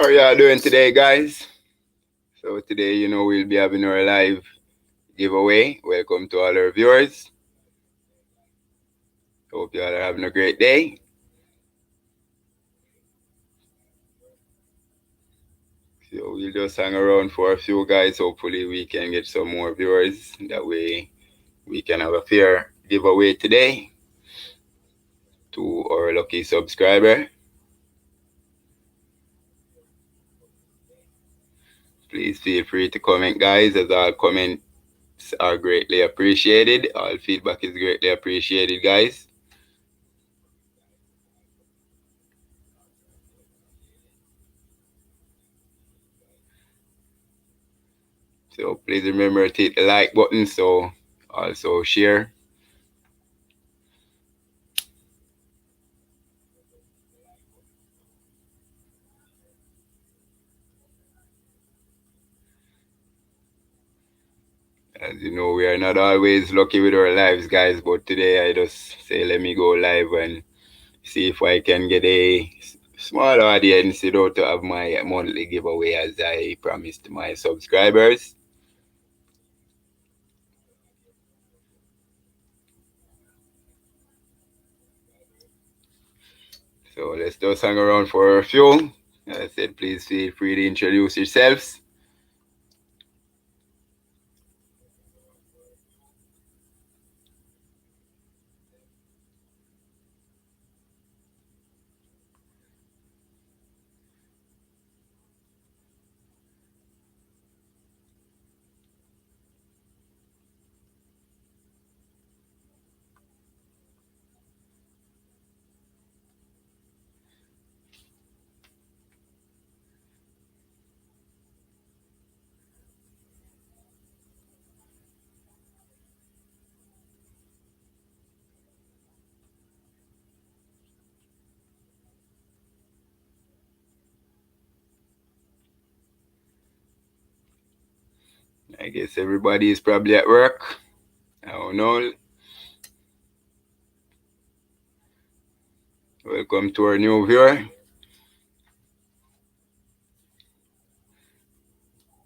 How are y'all doing today, guys? So today, we'll be having our live giveaway. Welcome to all our viewers. Hope y'all are having a great day. So we'll just hang around for a few guys. Hopefully we can get some more viewers. That way we can have a fair giveaway today to our lucky subscriber. Please feel free to comment, guys, as all comments are greatly appreciated. All feedback is greatly appreciated, guys. So please remember to hit the like button. So also share. As you know, we are not always lucky with our lives, guys. But today I just say let me go live and see if I can get a small audience, to have my monthly giveaway as I promised my subscribers. So let's just hang around for a few. As I said, please feel free to introduce yourselves. I guess everybody is probably at work. I don't know. Welcome to our new viewer.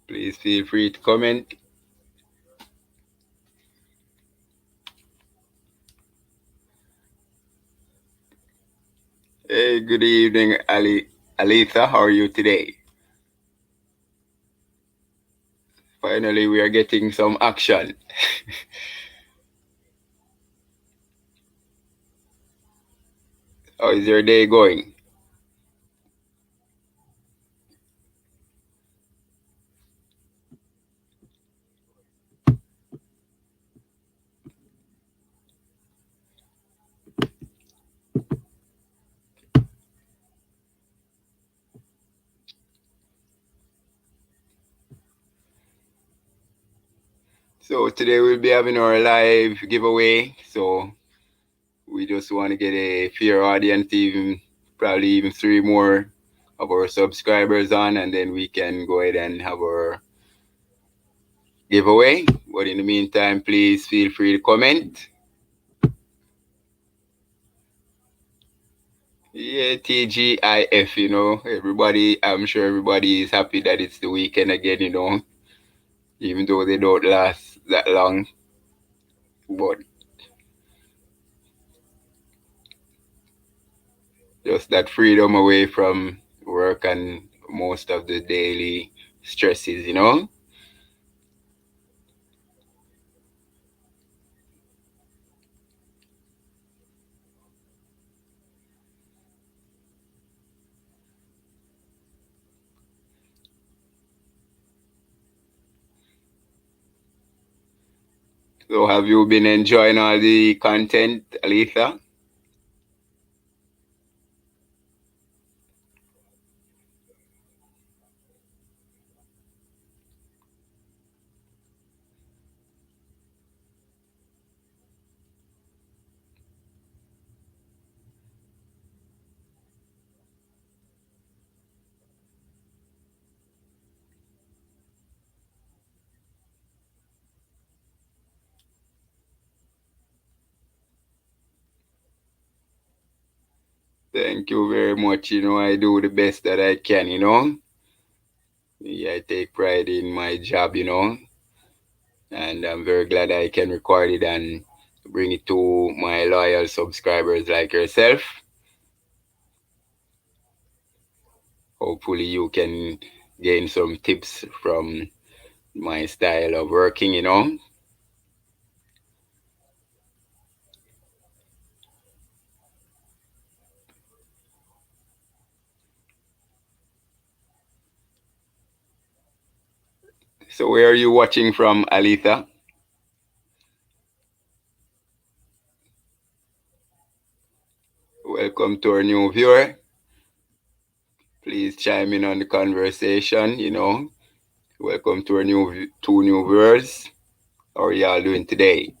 Please feel free to comment. Hey, good evening, Alitha. How are you today? Finally, we are getting some action. How is your day going? So today we'll be having our live giveaway. So we just want to get a fair audience, even probably even 3 more of our subscribers on, and then we can go ahead and have our giveaway. But in the meantime, please feel free to comment. Yeah, TGIF, everybody, I'm sure everybody is happy that it's the weekend again, even though they don't last that long. But just that freedom away from work and most of the daily stresses. So have you been enjoying all the content, Aletha? Thank you very much. I do the best that I can. Yeah, I take pride in my job, and I'm very glad I can record it and bring it to my loyal subscribers like yourself. Hopefully, you can gain some tips from my style of working. So, where are you watching from, Alitha? Welcome to our new viewer. Please chime in on the conversation. Welcome to our two new viewers. How are y'all doing today?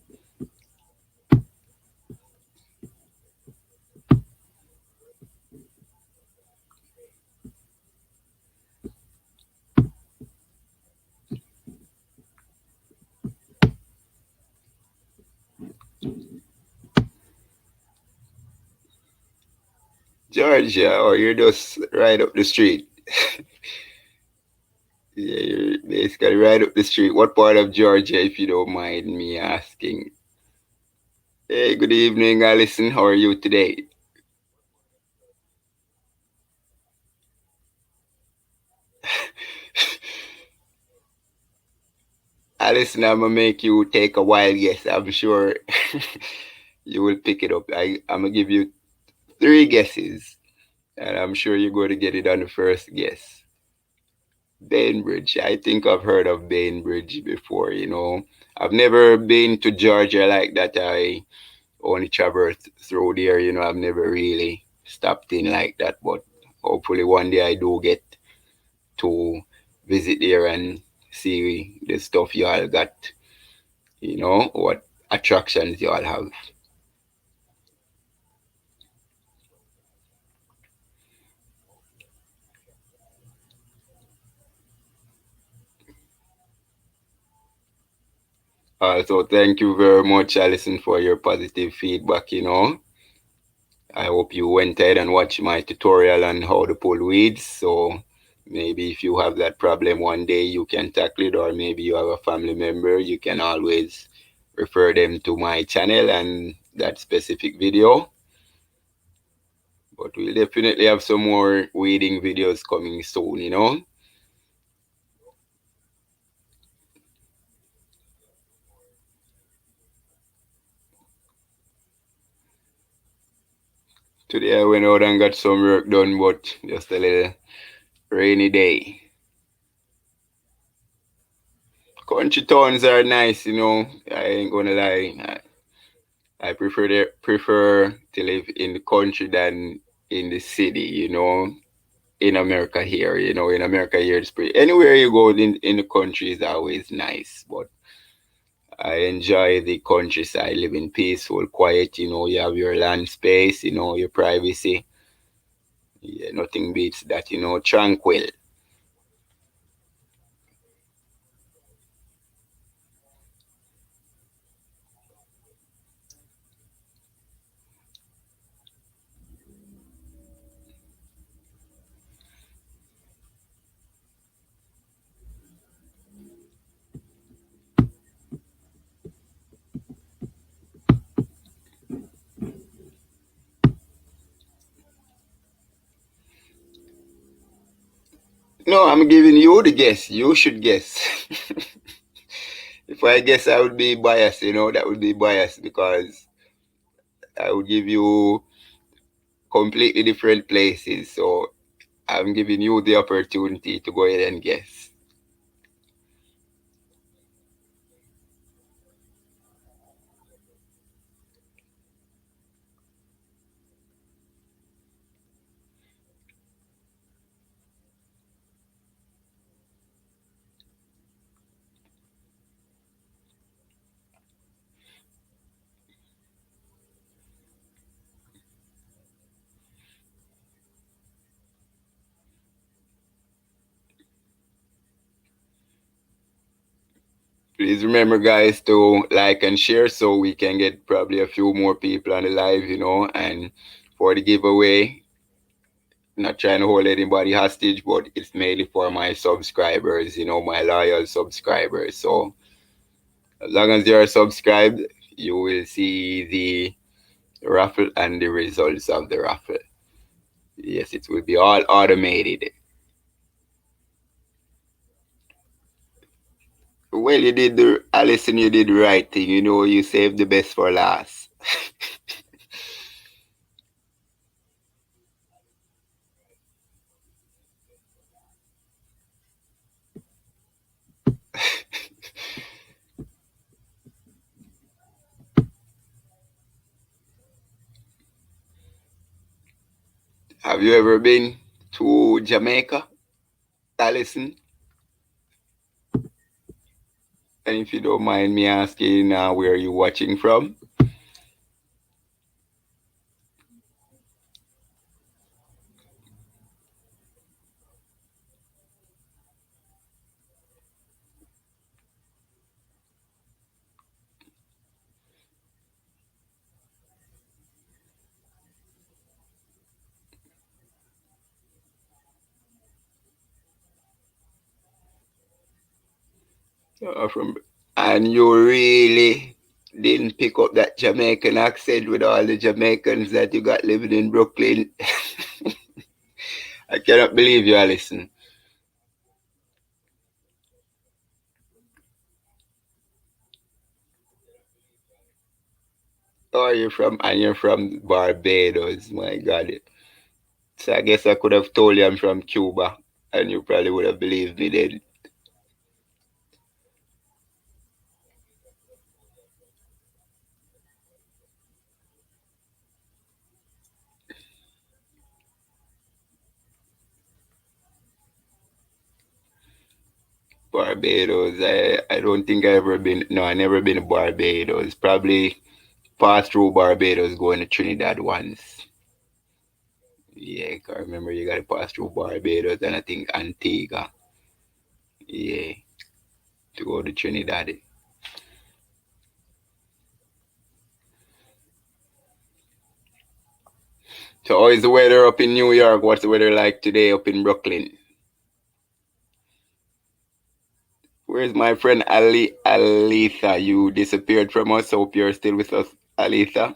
Georgia, or you're just right up the street? Yeah, you're basically right up the street. What part of Georgia, if you don't mind me asking? Hey, good evening, Alison. How are you today? Alison, I'm gonna make you take a wild guess. I'm sure you will pick it up. I'm gonna give you three guesses, and I'm sure you're going to get it on the first guess. Bainbridge. I think I've heard of Bainbridge before. I've never been to Georgia like that. I only traversed through there. I've never really stopped in like that, but hopefully one day I do get to visit there and see the stuff y'all got, what attractions y'all have. So thank you very much, Alison, for your positive feedback. I hope you went ahead and watched my tutorial on how to pull weeds. So maybe if you have that problem one day, you can tackle it, or maybe you have a family member, you can always refer them to my channel and that specific video. But we'll definitely have some more weeding videos coming soon. Today I went out and got some work done, but just a little rainy day. Country towns are nice. I ain't gonna lie. I prefer to live in the country than in the city. In America here, in America here it's pretty. Anywhere you go in the country is always nice, but I enjoy the countryside, living peaceful, quiet. You have your land space, your privacy. Yeah, nothing beats that, tranquil. No, I'm giving you the guess. You should guess. If I guess, I would be biased. That would be biased because I would give you completely different places. So I'm giving you the opportunity to go ahead and guess. Please remember, guys, to like and share so we can get probably a few more people on the live, and for the giveaway, Not trying to hold anybody hostage, but it's mainly for my subscribers, my loyal subscribers. So as long as you're subscribed, you will see the raffle and the results of the raffle. Yes, it will be all automated. Well, Alison, you did the right thing. You saved the best for last. Have you ever been to Jamaica, Alison? And if you don't mind me asking, where are you watching from? From and you really didn't pick up that Jamaican accent with all the Jamaicans that you got living in Brooklyn. I cannot believe you, Alison. Oh, you're from Barbados. My God. So I guess I could have told you I'm from Cuba, and you probably would have believed me then. Barbados. I don't think I ever been. No, I never been to Barbados. Probably passed through Barbados going to Trinidad once. Yeah, 'cause I remember you got to pass through Barbados and I think Antigua. Yeah, to go to Trinidad. So how is the weather up in New York? What's the weather like today up in Brooklyn? Where's my friend Alitha? You disappeared from us. Hope you're still with us, Alitha.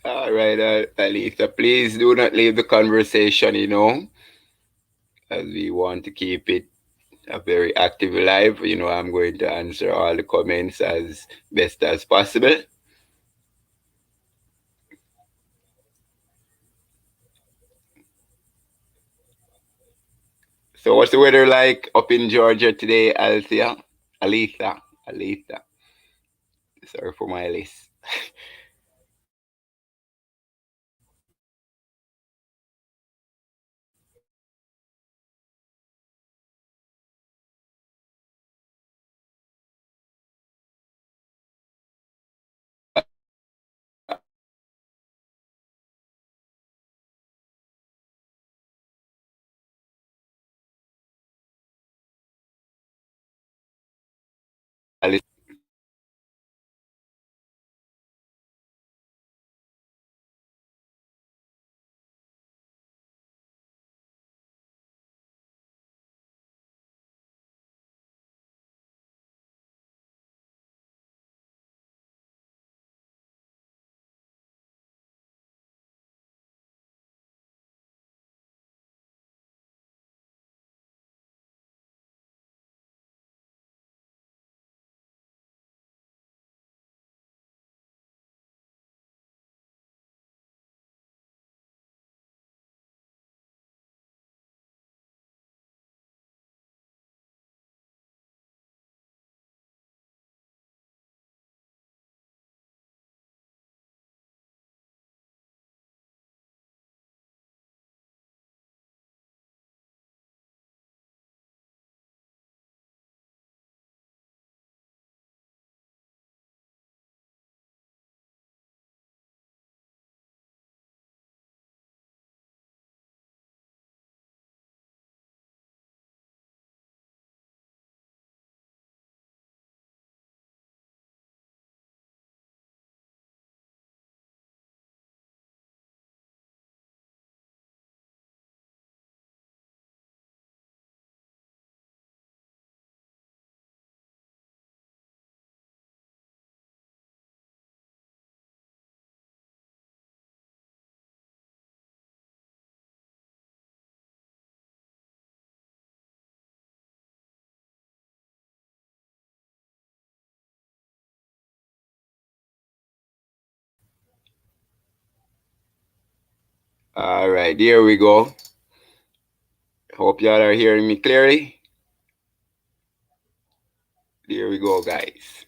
All right, Alitha. Please do not leave the conversation, as we want to keep it a very active live. I'm going to answer all the comments as best as possible. So what's the weather like up in Georgia today, Althea? Alitha. Alitha. Sorry for my list. Alitha. All right, there we go. Hope y'all are hearing me clearly. There we go, guys.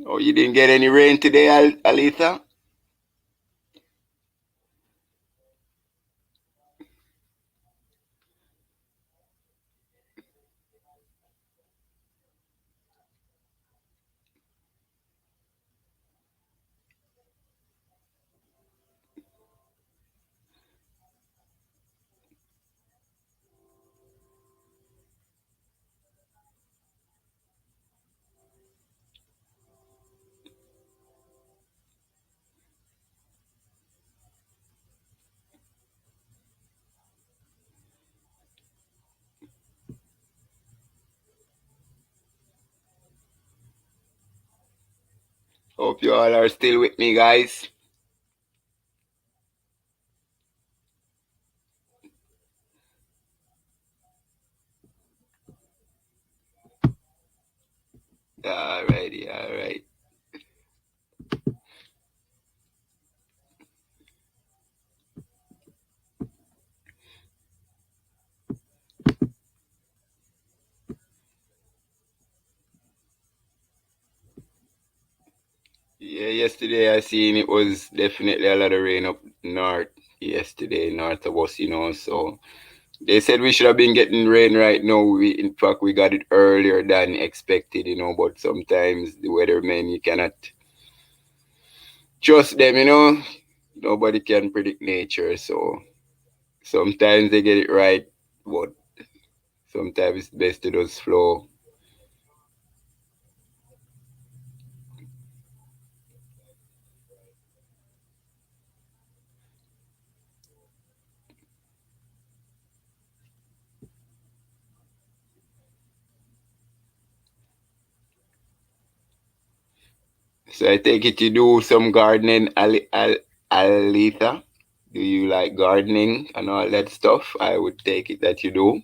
Oh, you didn't get any rain today, Alitha? Hope you all are still with me, guys. All righty, all right. Yeah, yesterday I seen it was definitely a lot of rain up north yesterday, north of us, so they said we should have been getting rain right now. In fact, we got it earlier than expected, but sometimes the weathermen, you cannot trust them, Nobody can predict nature, so sometimes they get it right, but sometimes it's best to just flow. So I take it you do some gardening, Alitha. Do you like gardening and all that stuff? I would take it that you do.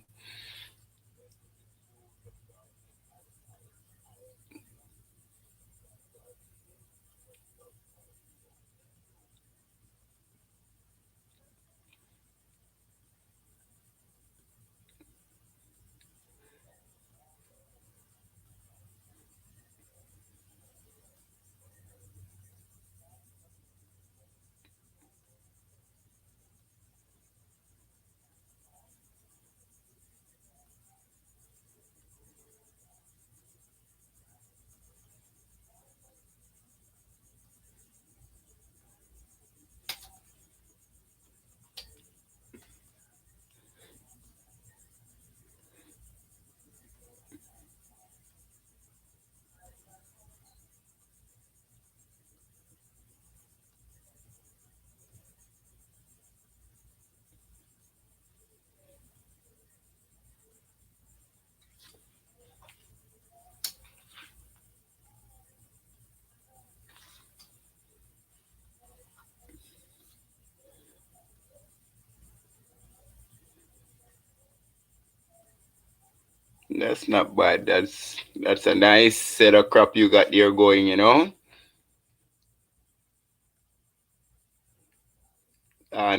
That's not bad. That's a nice set of crop you got there going.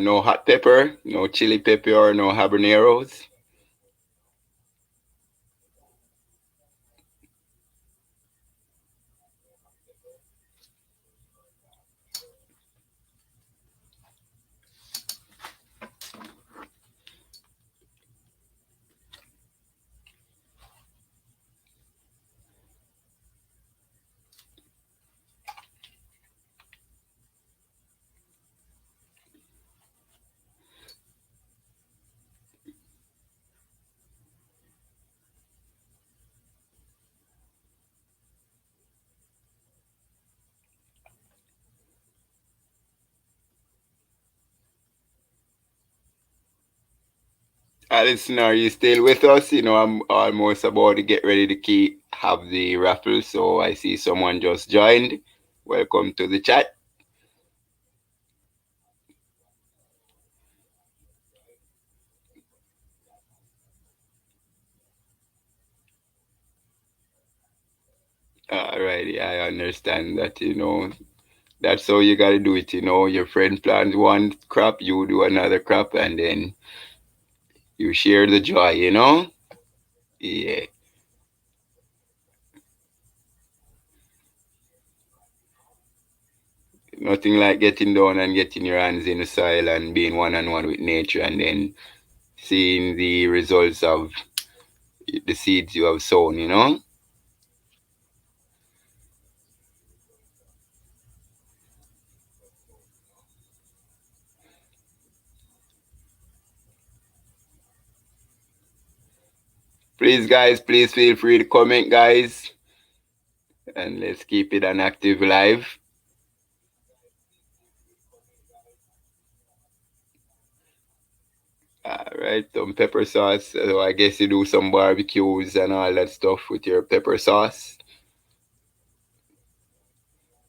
No hot pepper, no chili pepper, or no habaneros. Listen, are you still with us? I'm almost about to get ready to have the raffle, so I see someone just joined. Welcome to the chat. Alrighty, I understand that, that's how you gotta do it, Your friend plans one crop, you do another crop, and then you share the joy. Yeah. Nothing like getting down and getting your hands in the soil and being one on one with nature and then seeing the results of the seeds you have sown. Please, guys, please feel free to comment, guys, and let's keep it an active live. All right, some pepper sauce. So I guess you do some barbecues and all that stuff with your pepper sauce.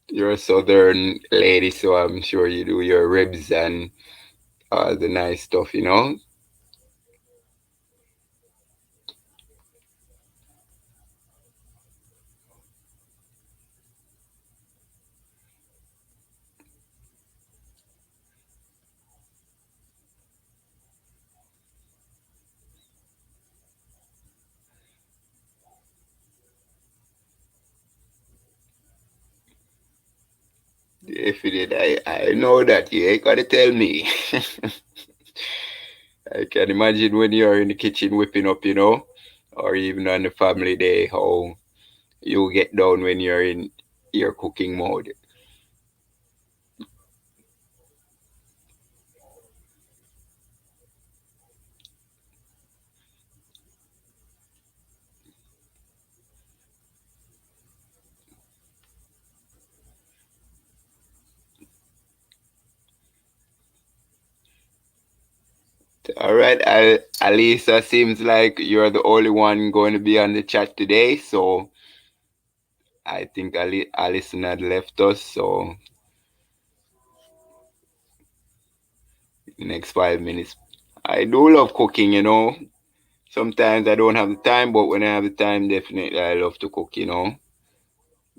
You're a southern lady, so I'm sure you do your ribs and all the nice stuff. If you did, I know that you ain't gotta tell me. I can imagine when you're in the kitchen whipping up, or even on the family day, how you get down when you're in your cooking mode. All right, Alisa, seems like you're the only one going to be on the chat today, so I think Alison had left us. So next 5 minutes, I do love cooking. Sometimes I don't have the time, but when I have the time, definitely I love to cook.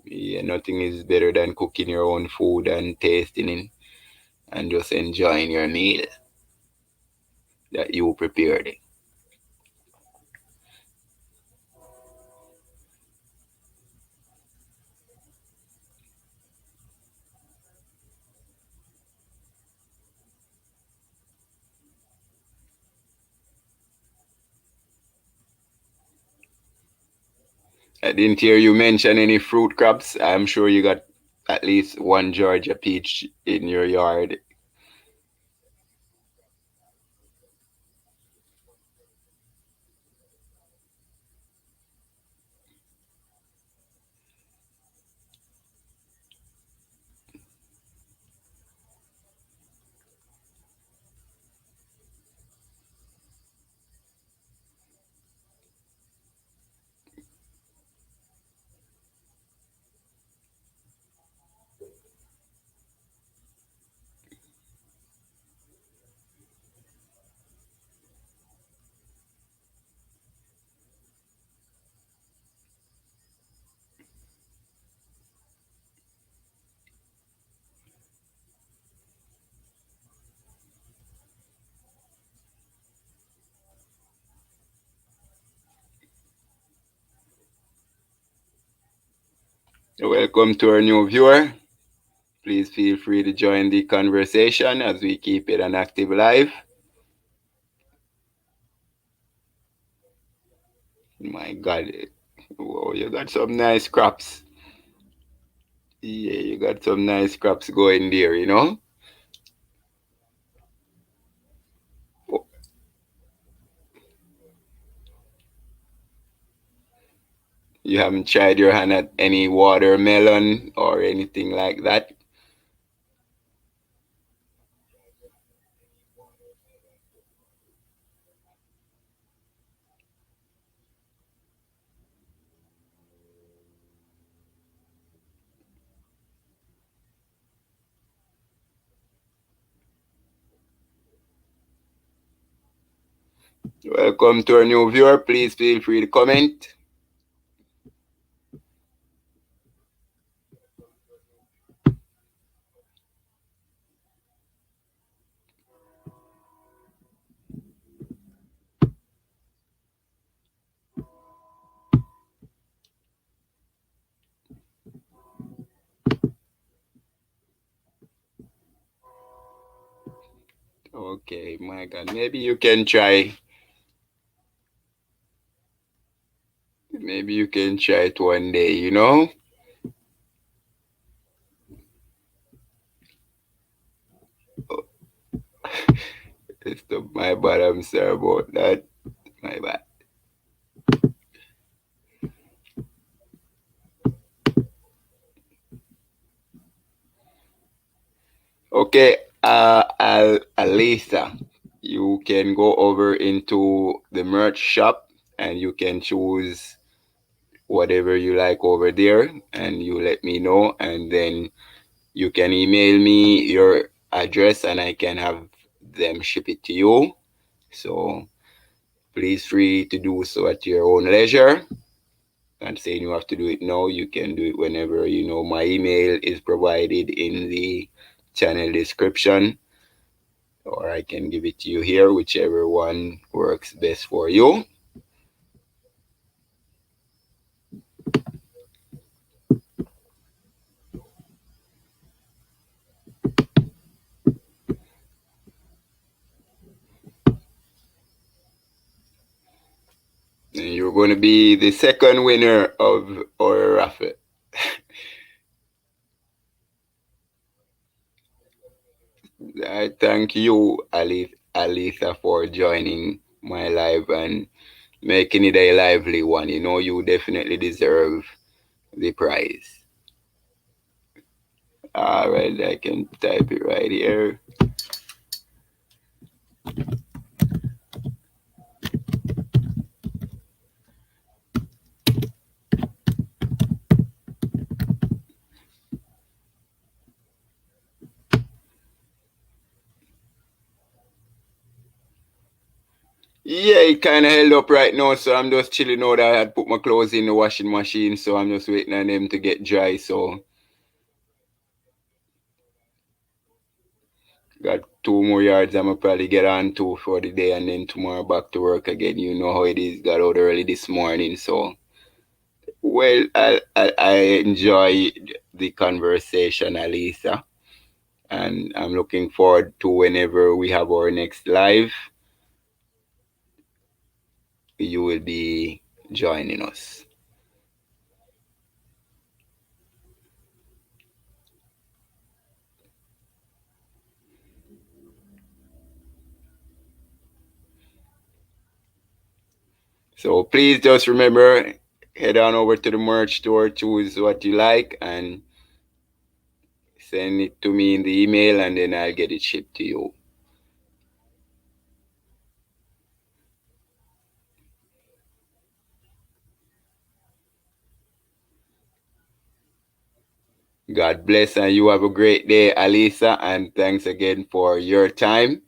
Yeah, nothing is better than cooking your own food and tasting it and just enjoying your meal that you prepared. I didn't hear you mention any fruit crops. I'm sure you got at least one Georgia peach in your yard. Welcome to our new viewer. Please feel free to join the conversation as we keep it an active live. My God, whoa, you got some nice crops. Yeah, you got some nice crops going there. Oh, you haven't tried your hand at any watermelon or anything like that? Welcome to our new viewer. Please feel free to comment. Okay, my God. Maybe you can try. Maybe you can try it one day, you know? My bad. I'm sorry about that. My bad. Okay, Alisa, you can go over into the merch shop and you can choose whatever you like over there and you let me know, and then you can email me your address and I can have them ship it to you. So please free to do so at your own leisure. I'm saying you have to do it now. You can do it whenever. My email is provided in the channel description, or I can give it to you here, whichever one works best for you. And you're going to be the second winner of our raffle. I thank you, Alisa, for joining my live and making it a lively one. You definitely deserve the prize. All right, I can type it right here. Yeah, it kind of held up right now, so I'm just chilling out. I had put my clothes in the washing machine, so I'm just waiting on them to get dry. So got 2 more yards I'm gonna probably get on to for the day, and then tomorrow back to work again. You know how it is. Got out early this morning, so well, I enjoyed the conversation, Alisa, and I'm looking forward to whenever we have our next live. You will be joining us. So please just remember, head on over to the merch store, choose what you like, and send it to me in the email, and then I'll get it shipped to you. God bless, and you have a great day, Alisa, and thanks again for your time.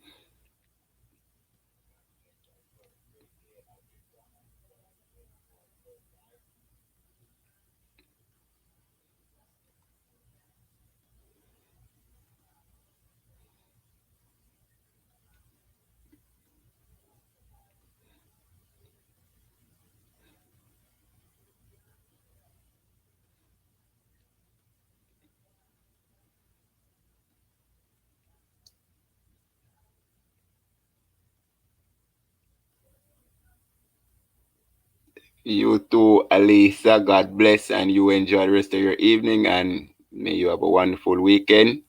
You too, Alisa. God bless, and you enjoy the rest of your evening, and may you have a wonderful weekend,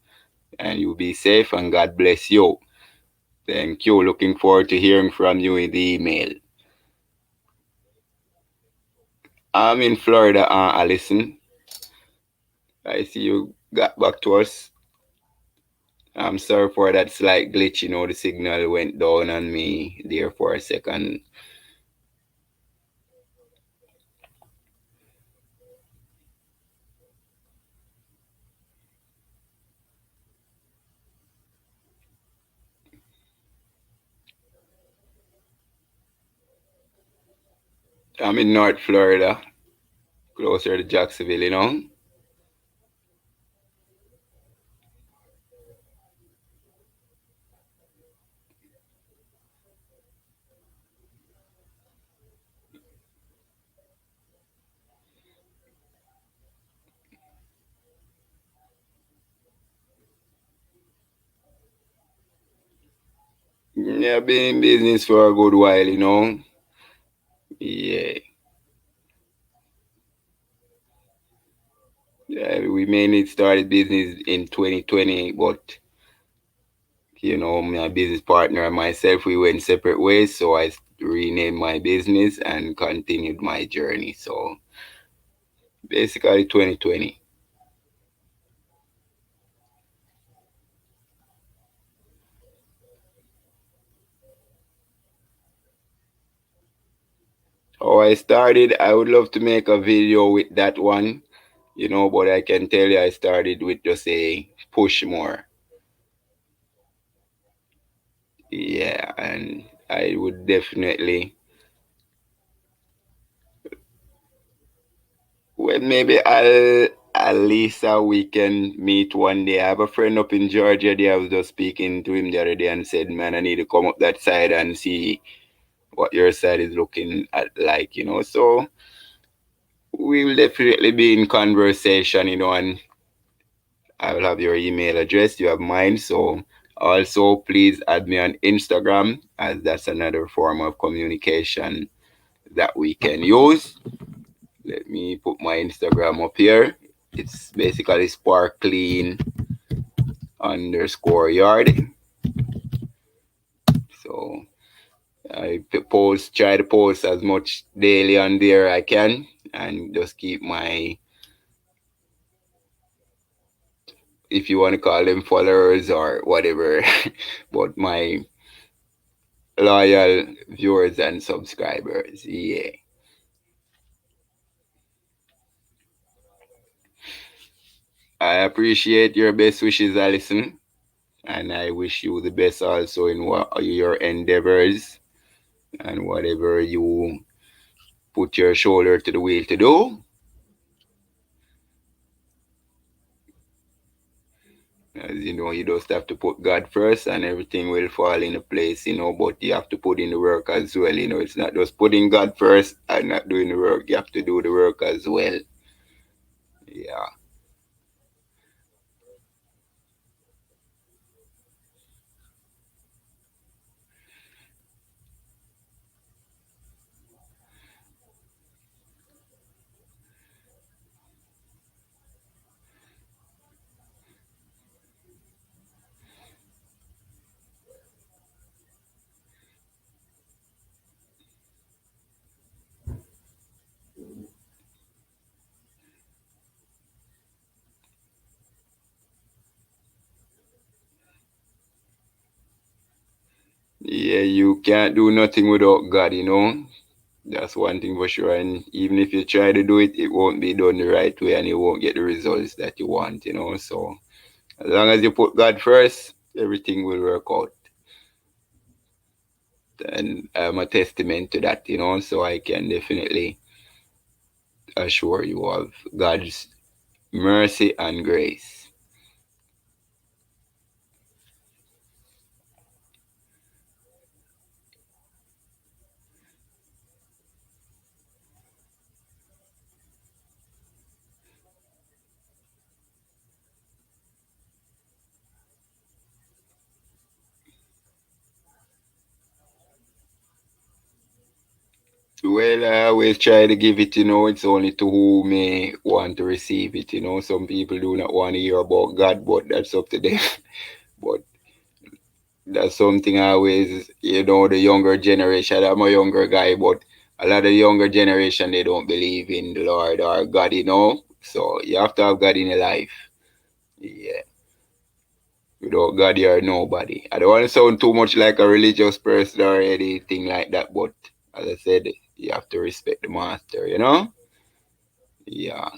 and you be safe, and God bless you. Thank you. Looking forward to hearing from you in the email. I'm in Florida, Allison. I see you got back to us. I'm sorry for that slight glitch. The signal went down on me there for a second. I'm in North Florida, closer to Jacksonville, you know. Yeah, been in business for a good while, you know. Yeah. Yeah, we mainly started business in 2020, but my business partner and myself, we went separate ways, so I renamed my business and continued my journey. So basically 2020. How I started, I would love to make a video with that one, but I can tell you I started with just a push more. Yeah, and I would definitely, well, maybe Alisa, we can meet one day. I have a friend up in Georgia there. I was just speaking to him the other day and said, man, I need to come up that side and see what your side is looking at like. So we will definitely be in conversation, and I will have your email address. You have mine. So also please add me on Instagram, as that's another form of communication that we can use. Let me put my Instagram up here. It's basically SparClean underscore yard. So try to post as much daily on there I can, and just keep my, if you want to call them followers or whatever, but my loyal viewers and subscribers. Yeah. I appreciate your best wishes, Alison, and I wish you the best also in your endeavors and whatever you put your shoulder to the wheel to do. As you know, you just have to put God first and everything will fall into place, but you have to put in the work as well. It's not just putting God first and not doing the work. You have to do the work as well. Yeah. Yeah, you can't do nothing without God. That's one thing for sure. And even if you try to do it, it won't be done the right way and you won't get the results that you want. So as long as you put God first, everything will work out. And I'm a testament to that. So I can definitely assure you of God's mercy and grace. Well, I always try to give it, it's only to who may want to receive it. Some people do not want to hear about God, but that's up to them. But that's something I always, the younger generation, I'm a younger guy, but a lot of the younger generation, they don't believe in the Lord or God. So you have to have God in your life. Yeah. Without God, you're nobody. I don't want to sound too much like a religious person or anything like that, but as I said, you have to respect the master. Yeah.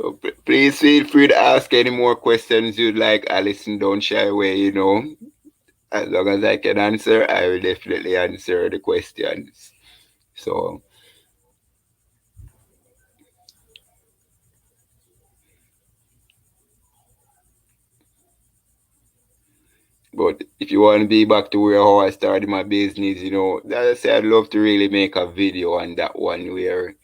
So please feel free to ask any more questions you'd like, Alison. Don't shy away, As long as I can answer, I will definitely answer the questions. So, but if you want to be back to where how I started my business, as I said, I'd love to really make a video on that one where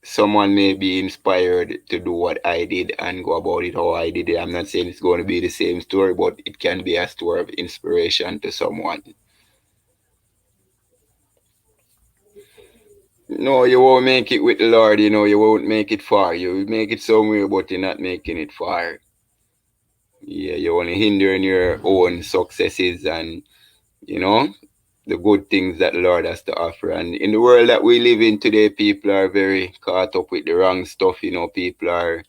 someone may be inspired to do what I did and go about it how I did it. I'm not saying it's going to be the same story, but it can be a story of inspiration to someone. No, you won't make it with the Lord, you won't make it far. You will make it somewhere, but you're not making it far. Yeah, you're only hindering your own successes and, you know, the good things that the Lord has to offer. And in the world that we live in today, people are very caught up with the wrong stuff. People are,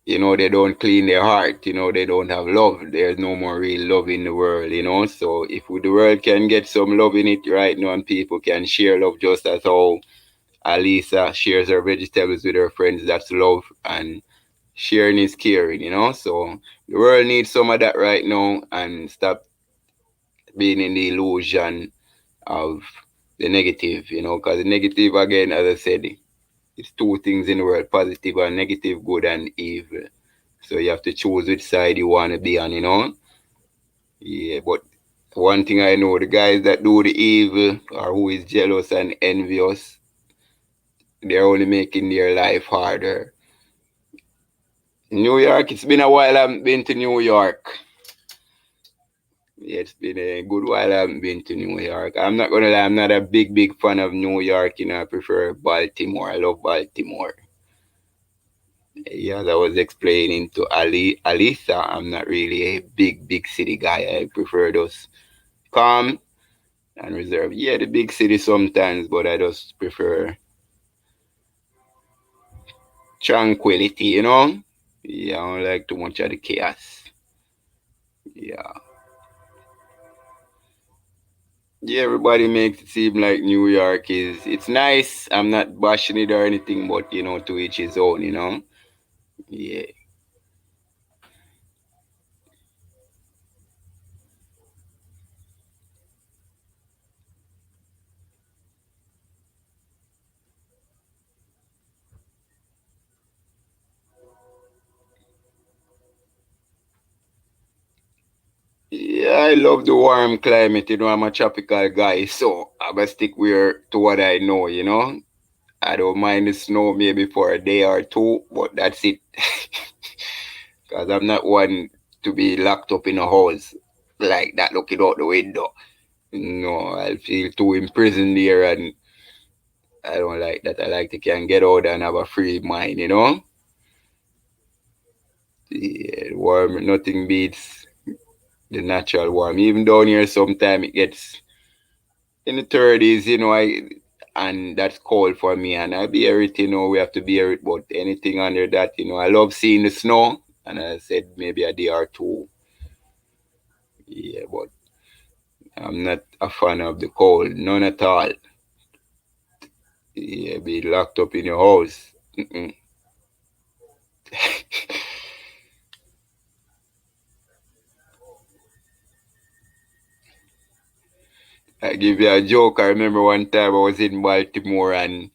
they don't clean their heart. They don't have love. There's no more real love in the world. So if the world can get some love in it right now and people can share love just as how Alisa shares her vegetables with her friends, that's love. And sharing is caring. So the world needs some of that right now and stop being in the illusion of the negative, because the negative, again, as I said, it's two things in the world, positive and negative, good and evil. So you have to choose which side you want to be on. Yeah, but one thing I know, the guys that do the evil or who is jealous and envious, they're only making their life harder. New York, it's been a while I haven't been to New York. Yeah, it's been a good while I haven't been to New York. I'm not gonna lie, I'm not a big fan of New York. I prefer Baltimore. I love Baltimore. Yeah, as I was explaining to Alisa, I'm not really a big city guy. I prefer those calm and reserved. Yeah, the big city sometimes, but I just prefer tranquility. Yeah, I don't like too much of the chaos. Yeah. Yeah, everybody makes it seem like New York it's nice. I'm not bashing it or anything, but to each his own. Yeah. Yeah, I love the warm climate. I'm a tropical guy, so I'm gonna stick where to what I know. I don't mind the snow maybe for a day or two, but that's it. Because I'm not one to be locked up in a house like that, looking out the window. No, I feel too imprisoned there, and I don't like that. I like to can get out and have a free mind. Yeah, warm, nothing beats the natural warm. Even down here, sometimes it gets in the 30s, and that's cold for me. And I bear it, we have to bear it. But anything under that, I love seeing the snow. And I said maybe a day or two. Yeah, but I'm not a fan of the cold, none at all. Yeah, be locked up in your house. Mm-mm. I give you a joke. I remember one time I was in Baltimore and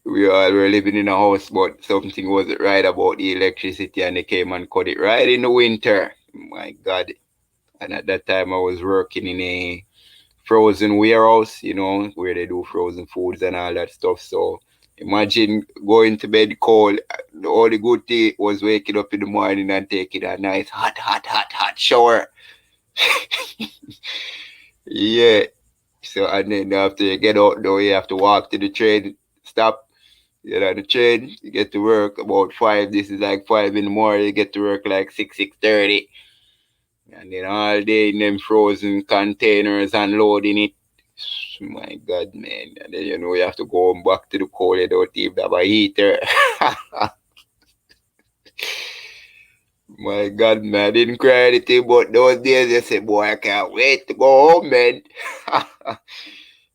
we all were living in a house, but something wasn't right about the electricity and they came and cut it right in the winter. My God. And at that time I was working in a frozen warehouse, where they do frozen foods and all that stuff. So imagine going to bed cold. The only good thing was waking up in the morning and taking a nice hot shower. Yeah. So and then after you get out though, you have to walk to the train stop. You know, the train, you get to work about 5. This is like 5 in the morning. You get to work like 6:30. And then all day in them frozen containers unloading it. My God, man. And then you have to go back to the cold. You don't even have a heater. My God, man. I didn't cry anything, but those days you say, boy, I can't wait to go home, man.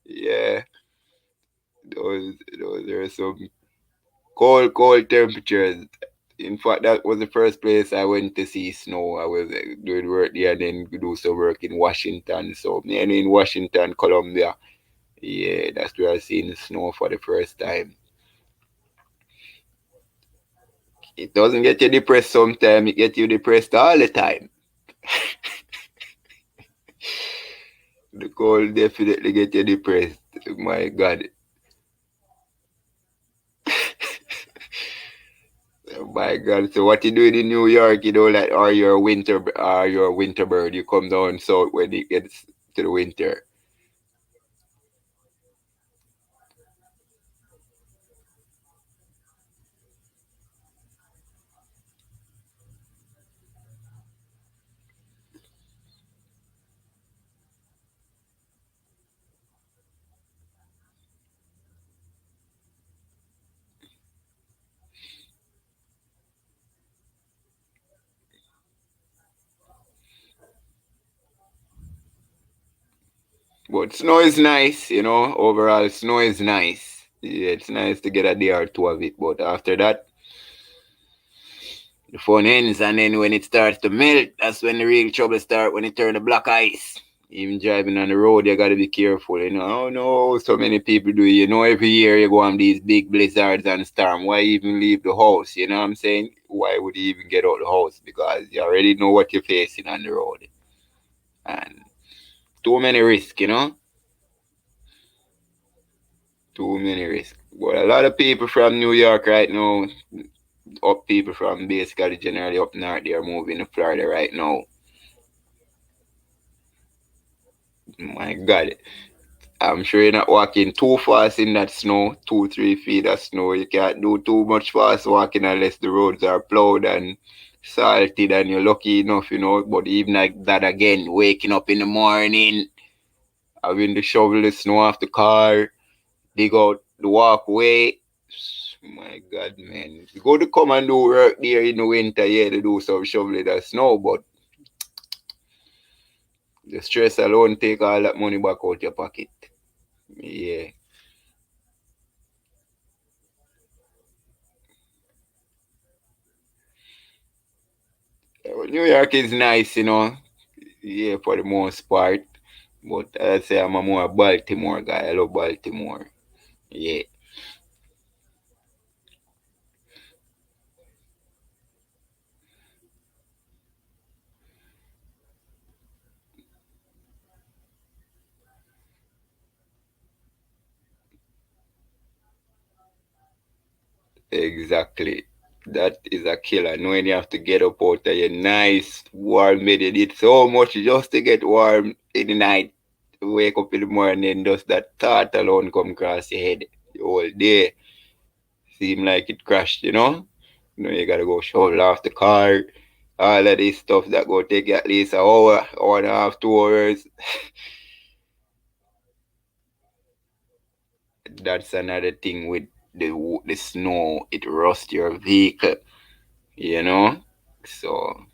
Yeah. Those are some cold temperatures. In fact, that was the first place I went to see snow. I was doing work there and then do some work in Washington. So, me in Washington, Columbia. Yeah, that's where I seen snow for the first time. It doesn't get you depressed sometimes, it gets you depressed all the time. The cold definitely get you depressed. My God. Oh my God. So what you doing in New York, like are you a winter bird? You come down south when it gets to the winter. But snow is nice. Overall, snow is nice. Yeah, it's nice to get a day or two of it. But after that, the fun ends, and then when it starts to melt, that's when the real trouble start. When it turn to black ice. Even driving on the road, you gotta be careful. I don't know so many people do. Every year you go on these big blizzards and storm. Why even leave the house? You know what I'm saying? Why would you even get out the house? Because you already know what you're facing on the road. And too many risks. Too many risks. But a lot of people from New York right now, up people from basically generally up north, they are moving to Florida right now. My God. I'm sure you're not walking too fast in that snow, 2, 3 feet of snow. You can't do too much fast walking unless the roads are plowed and salted and you're lucky enough. But even like that again, waking up in the morning, having to shovel the snow off the car, dig out the walkway. My God, man. You go to come and do work there in the winter, yeah, to do some shoveling of snow, but the stress alone take all that money back out your pocket. Yeah. New York is nice. Yeah, for the most part. But I say I'm a more Baltimore guy. I love Baltimore. Yeah, exactly. That is a killer. Knowing you have to get up out of your nice warm bed. You need so much just to get warm in the night. Wake up in the morning, just that thought alone come across your head. The whole day seem like it crashed. You gotta go shovel off the car. All of this stuff that go take you at least an hour and a half, 2 hours. That's another thing with the snow. It rusts your vehicle, you know. So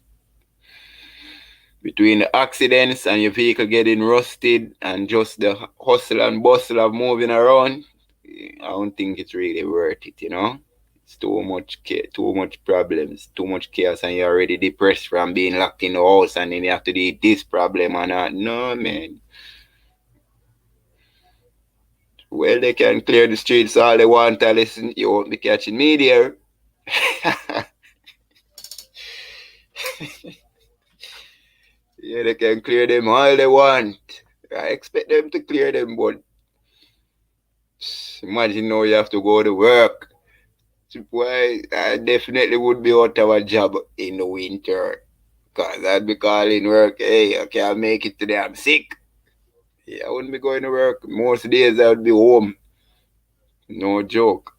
between the accidents and your vehicle getting rusted and just the hustle and bustle of moving around, I don't think it's really worth it. It's too much problems, too much chaos, and you're already depressed from being locked in the house, and then you have to deal with this problem and that. No, man. Well, they can clear the streets all they want to listen. You won't be catching me there. Yeah, they can clear them all they want. I expect them to clear them, but imagine now you have to go to work. Why, I definitely would be out of a job in the winter. Because I'd be calling work, hey, I can't make it today, I'm sick. Yeah, I wouldn't be going to work. Most days I would be home. No joke.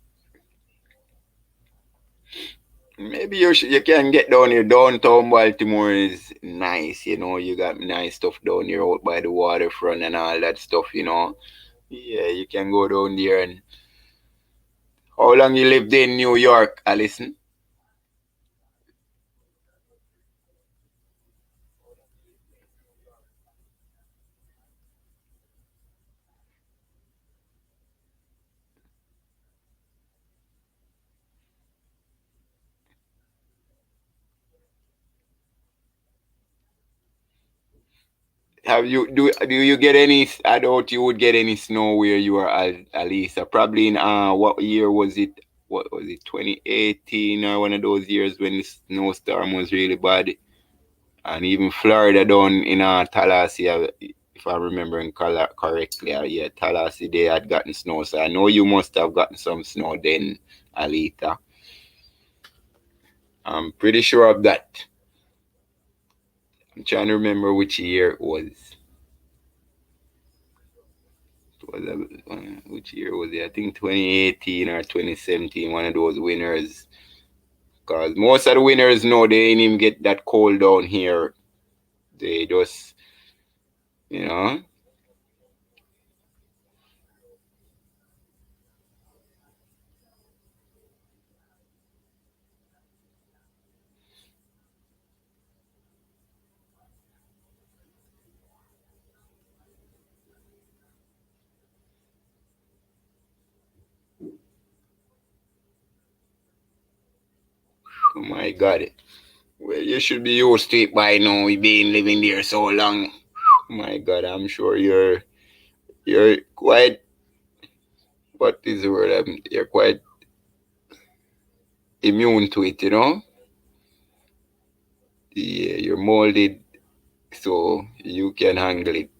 Maybe you can get down here. Downtown Baltimore is nice. You got nice stuff down here out by the waterfront and all that stuff. Yeah, you can go down there. And how long you lived in New York, Alison? Have you do you get any? I doubt you would get any snow where you are, Alisa. Probably in what year was it? What was it? 2018 or one of those years when the snowstorm was really bad, and even Florida down in Tallahassee, if I'm remembering correctly, yeah, Tallahassee they had gotten snow. So I know you must have gotten some snow then, Alita. I'm pretty sure of that. I'm trying to remember which year it was. Which year was it? I think 2018 or 2017, one of those winners. Because most of the winners know they ain't even get that cold down here. They just, you know. Oh my God. Well, you should be used to it by now. You've been living there so long. Oh my God, I'm sure you're quite, what is the word? You're quite immune to it, you know? Yeah, you're molded so you can handle it.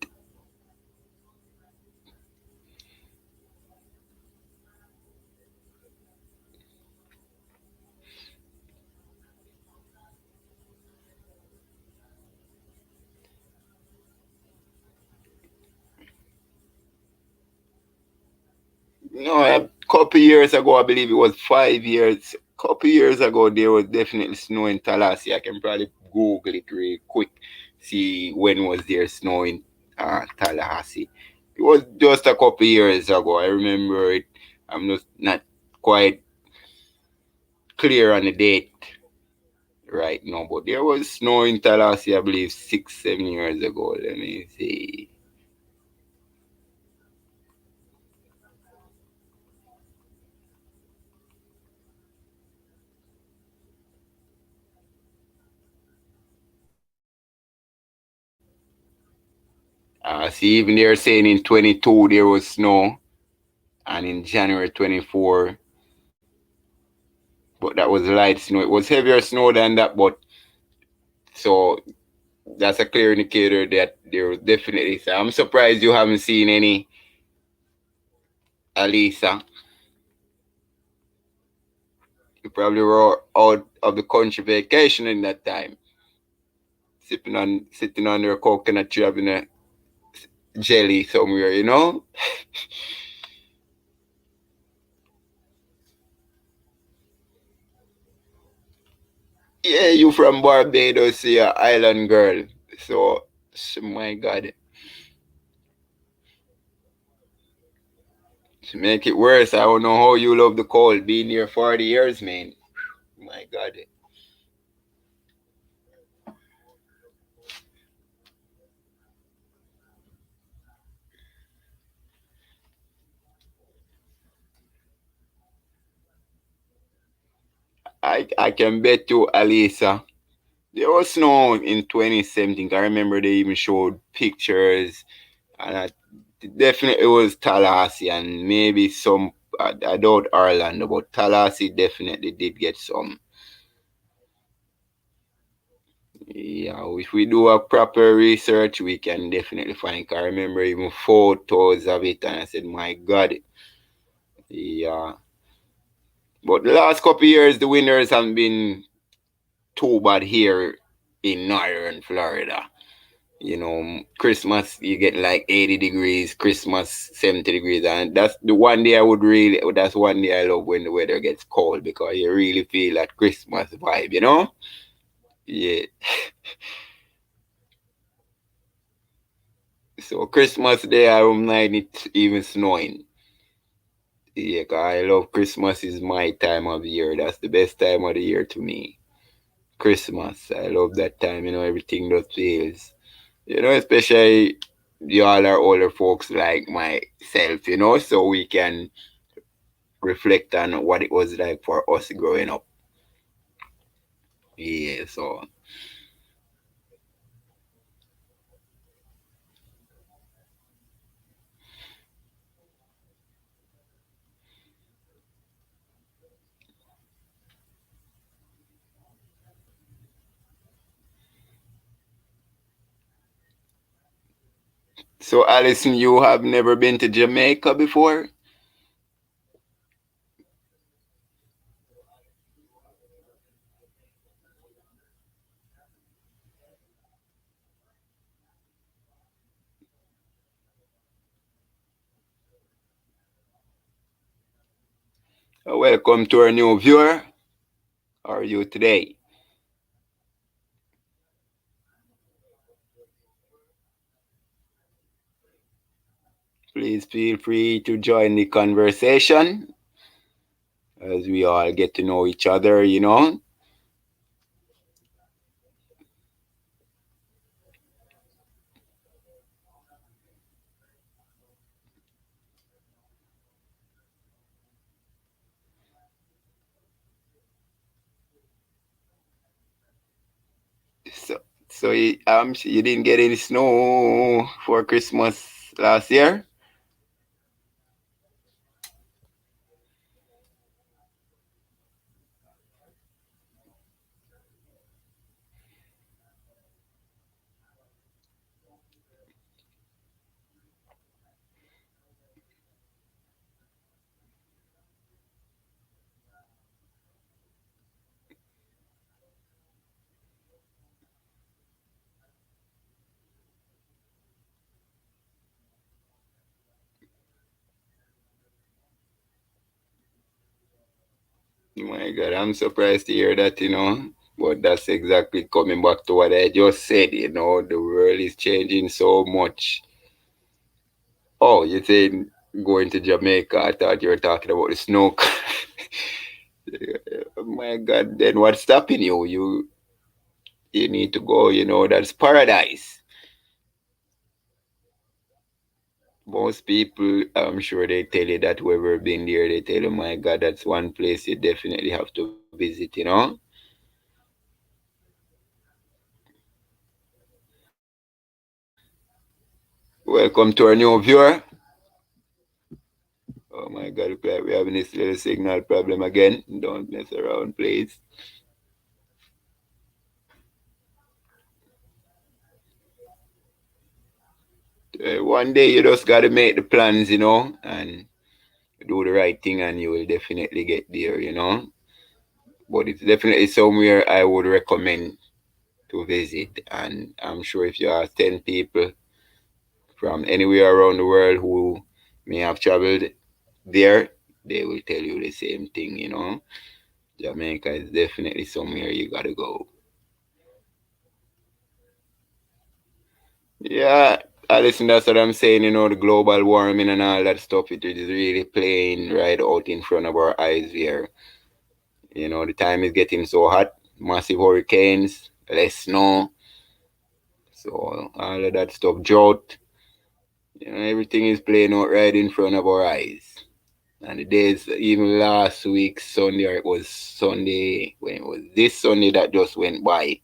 No, a couple years ago, I believe it was 5 years. Couple years ago, there was definitely snow in Tallahassee. I can probably Google it real quick, see when was there snow in Tallahassee. It was just a couple years ago. I remember it. I'm just not quite clear on the date right now, but there was snow in Tallahassee, I believe, 6, 7 years ago. Let me see. See, even they're saying in 22 there was snow, and in January 24, but that was light snow. It was heavier snow than that, but so that's a clear indicator that there was definitely. So I'm surprised you haven't seen any, Alisa. You probably were out of the country vacation in that time, sitting under a coconut tree having a jelly somewhere, you know? Yeah, you from Barbados, you're an island girl. So, my God, to make it worse, I don't know how you love the cold. Being here 40 years, man. My God. I can bet you, Alisa, there was snow in 2017. I remember they even showed pictures, and definitely it was Tallahassee and maybe some. I doubt Orlando, but Tallahassee definitely did get some. Yeah, if we do a proper research, we can definitely find. I remember even photos of it, and I said, "My God, yeah." But the last couple of years, the winters haven't been too bad here in northern Florida. You know, Christmas you get like 80 degrees, Christmas 70 degrees, and that's the one day I would really. That's one day I love when the weather gets cold because you really feel that Christmas vibe. You know? Yeah. So Christmas Day I don't mind it even snowing. Yeah, 'cause I love Christmas is my time of the year. That's the best time of the year to me. Christmas. I love that time, everything just feels, especially y'all are older folks like myself, so we can reflect on what it was like for us growing up. Yeah, so So, Alison, you have never been to Jamaica before? Welcome to our new viewer. How are you today? Please feel free to join the conversation as we all get to know each other. So, so you didn't get any snow for Christmas last year? My God, I'm surprised to hear that. But that's exactly coming back to what I just said. The world is changing so much. Oh, you saying going to Jamaica? I thought you were talking about the snow. My God, then what's stopping you? You need to go. That's paradise. Most people, I'm sure they tell you that whoever been there, they tell you, my God, that's one place you definitely have to visit. Welcome to our new viewer. Oh my God, look like we're having this little signal problem again. Don't mess around, please. One day you just gotta make the plans, and do the right thing, and you will definitely get there. But it's definitely somewhere I would recommend to visit. And I'm sure if you ask 10 people from anywhere around the world who may have traveled there, they will tell you the same thing. Jamaica is definitely somewhere you gotta go. Yeah, listen, that's what I'm saying. The global warming and all that stuff, it is really playing right out in front of our eyes here. The time is getting so hot, massive hurricanes, less snow, so all of that stuff, drought, everything is playing out right in front of our eyes. And the days, even last week, Sunday, or it was Sunday, when it was this Sunday that just went by,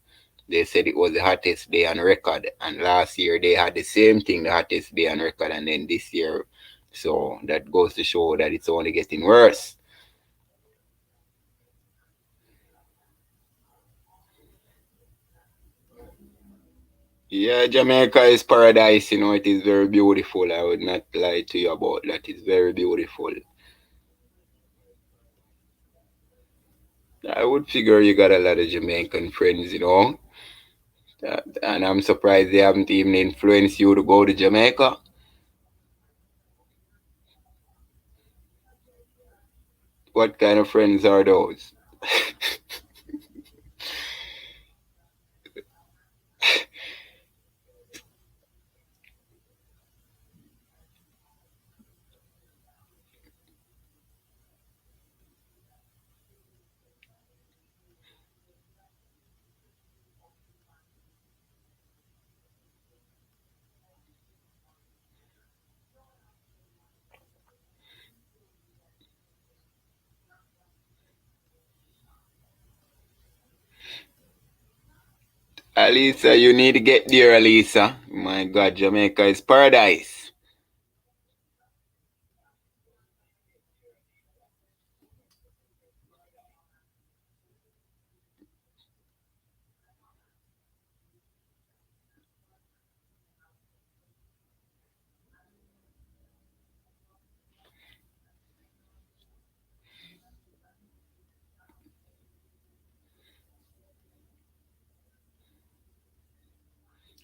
they said it was the hottest day on record. And last year they had the same thing, the hottest day on record, and then this year. So that goes to show that it's only getting worse. Yeah, Jamaica is paradise. It is very beautiful. I would not lie to you about that. It's very beautiful. I would figure you got a lot of Jamaican friends. And I'm surprised they haven't even influenced you to go to Jamaica. What kind of friends are those? Alisa, you need to get there, Alisa. My God, Jamaica is paradise.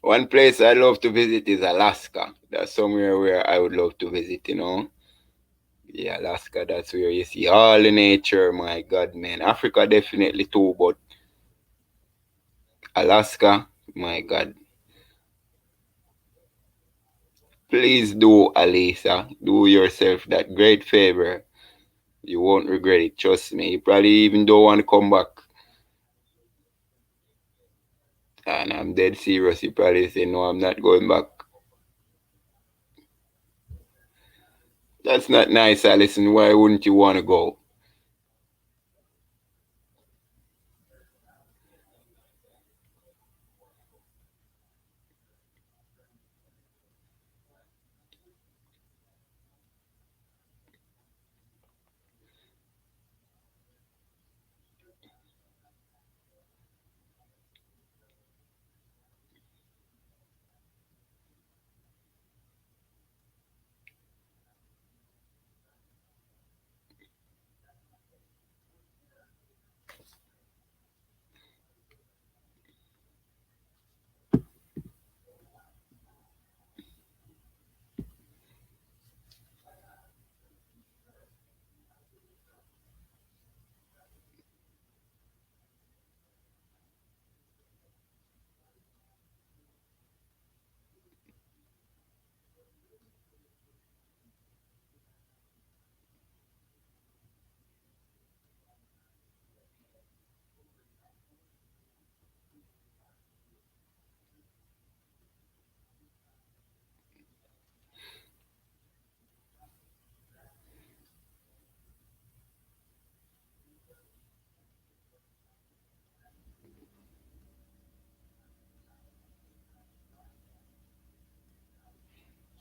One place I love to visit is Alaska. That's somewhere where I would love to visit, you know. Yeah, Alaska, that's where you see all the nature. My God, man. Africa definitely too, but Alaska, my God. Please do, Alisa. Do yourself that great favor. You won't regret it, trust me. You probably even don't want to come back. And I'm dead serious. You probably say, no, I'm not going back. That's not nice, Alison. Why wouldn't you want to go?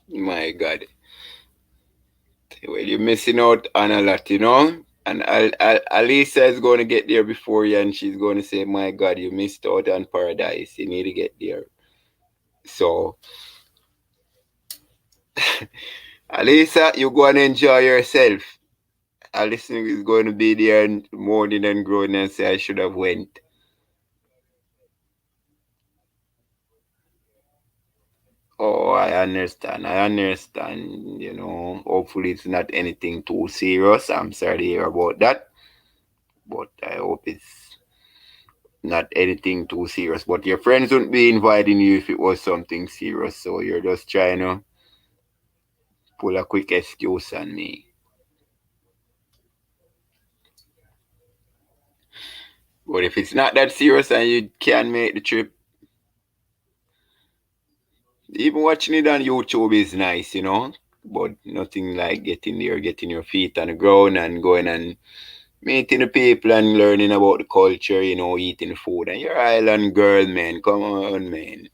My God. Well, you're missing out on a lot, you know? And Alisa is going to get there before you, and she's going to say, my God, you missed out on paradise. You need to get there. So, Alisa, you go and enjoy yourself. Alison is going to be there and moaning and groaning and say, I should have went. Oh, I understand. I understand. You know, hopefully it's not anything too serious. I'm sorry to hear about that, but I hope it's not anything too serious. But your friends wouldn't be inviting you if it was something serious. So you're just trying to pull a quick excuse on me. But if it's not that serious and you can make the trip, even watching it on YouTube is nice, you know. But nothing like getting there, getting your feet on the ground and going and meeting the people and learning about the culture, you know, eating food. And you're island girl, man. Come on, man.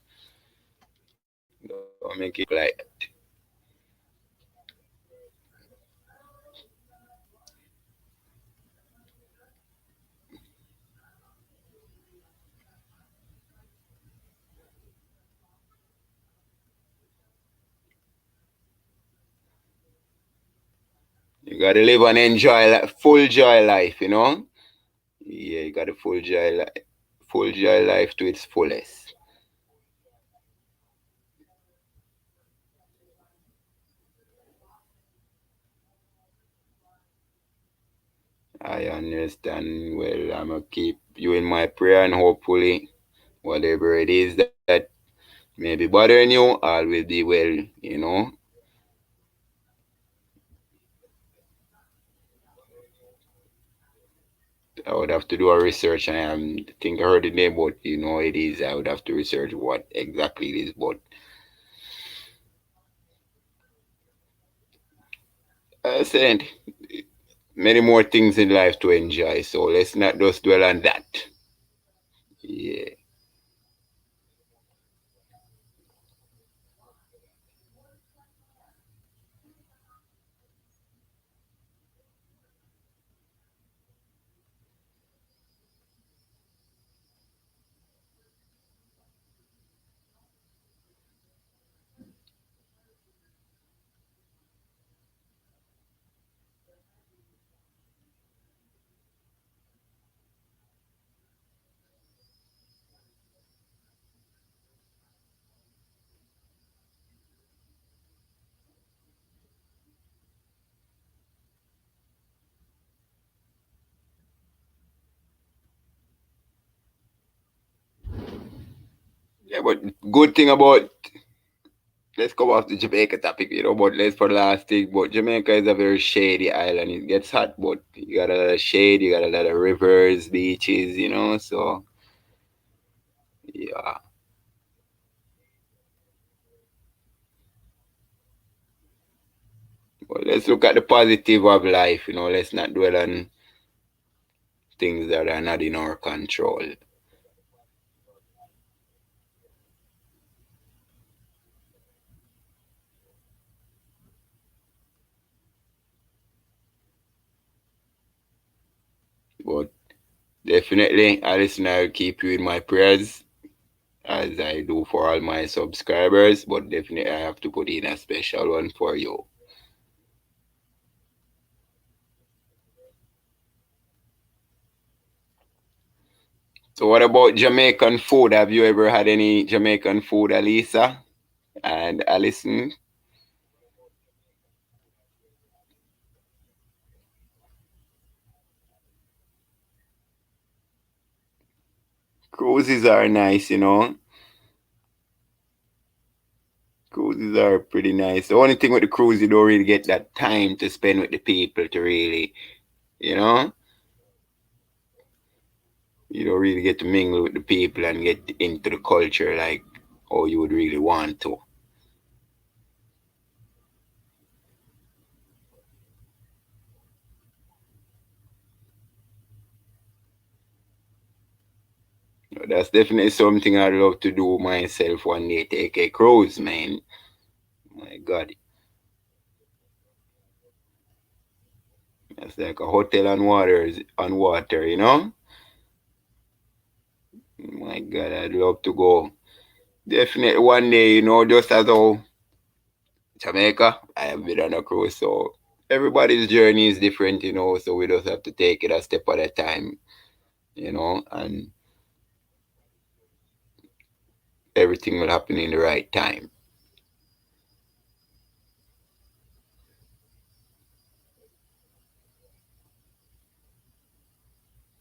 Don't make it like that. You gotta live and enjoy full joy life, you know? Yeah, you gotta full joy life to its fullest. I understand. Well, I'm gonna keep you in my prayer and hopefully whatever it is that may be bothering you, all will be well, you know. I would have to do a research. I think I heard the name, but you know it is. I would have to research what exactly it is. But I said many more things in life to enjoy. So let's not just dwell on that. Yeah. Yeah, but good thing about, let's go off the Jamaica topic, but let's for the last thing. But Jamaica is a very shady island. It gets hot, but you got a lot of shade, you got a lot of rivers, beaches, so yeah. But let's look at the positive of life, let's not dwell on things that are not in our control. But definitely, Alice and I will keep you in my prayers as I do for all my subscribers. But definitely, I have to put in a special one for you. So, what about Jamaican food? Have you ever had any Jamaican food, Alisa and Alison? Cruises are nice. Cruises are pretty nice. The only thing with the cruise, you don't really get that time to spend with the people to really, you know, you don't really get to mingle with the people and get into the culture like how you would really want to. That's definitely something I'd love to do myself one day. Take a cruise, man. My God, it's like a hotel on water. My God, I'd love to go. Definitely one day, just as how Jamaica, I have been on a cruise, so everybody's journey is different. So we just have to take it a step at a time, and everything will happen in the right time.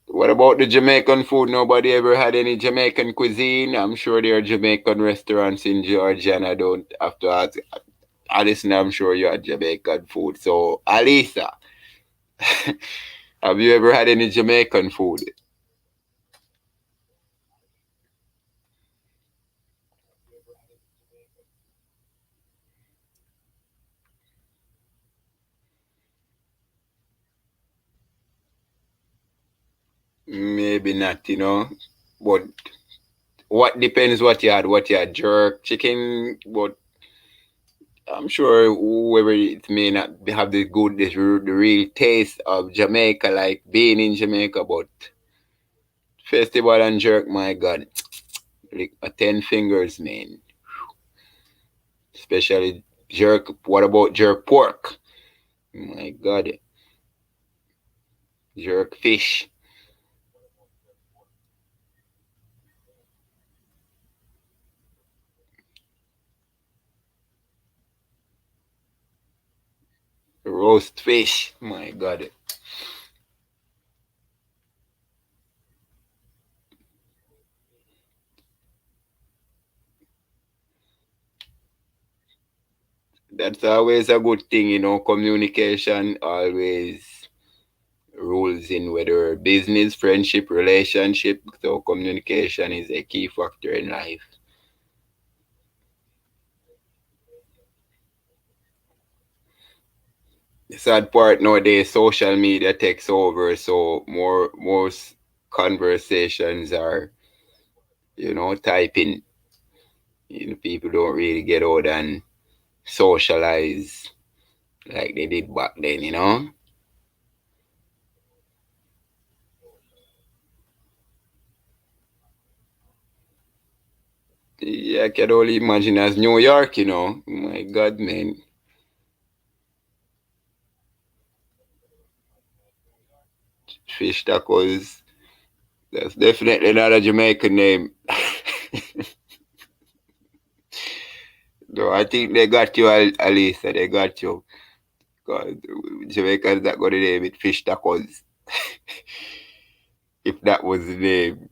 What about the Jamaican food? Nobody ever had any Jamaican cuisine? I'm sure there are Jamaican restaurants in Georgia, and I don't have to ask. Alison, I'm sure you had Jamaican food. So, Alisa, have you ever had any Jamaican food? Maybe not. But what depends what you had? What you had? Jerk, chicken, but I'm sure whoever it may not have the real taste of Jamaica, like being in Jamaica, but festival and jerk, my God, like a 10 fingers, man. Especially jerk. What about jerk pork? My God, jerk fish, roast fish. My God, that's always a good thing. Communication always rules in whether business, friendship, relationship. So communication is a key factor in life. The sad part nowadays, social media takes over, so most conversations are, typing. People don't really get out and socialize like they did back then. Yeah, I can only imagine as New York. My God, man. Fish tacos. That's definitely not a Jamaican name. No, I think they got you, Alisa. They got you. Because Jamaicans that got the name it fish tacos. If that was the name.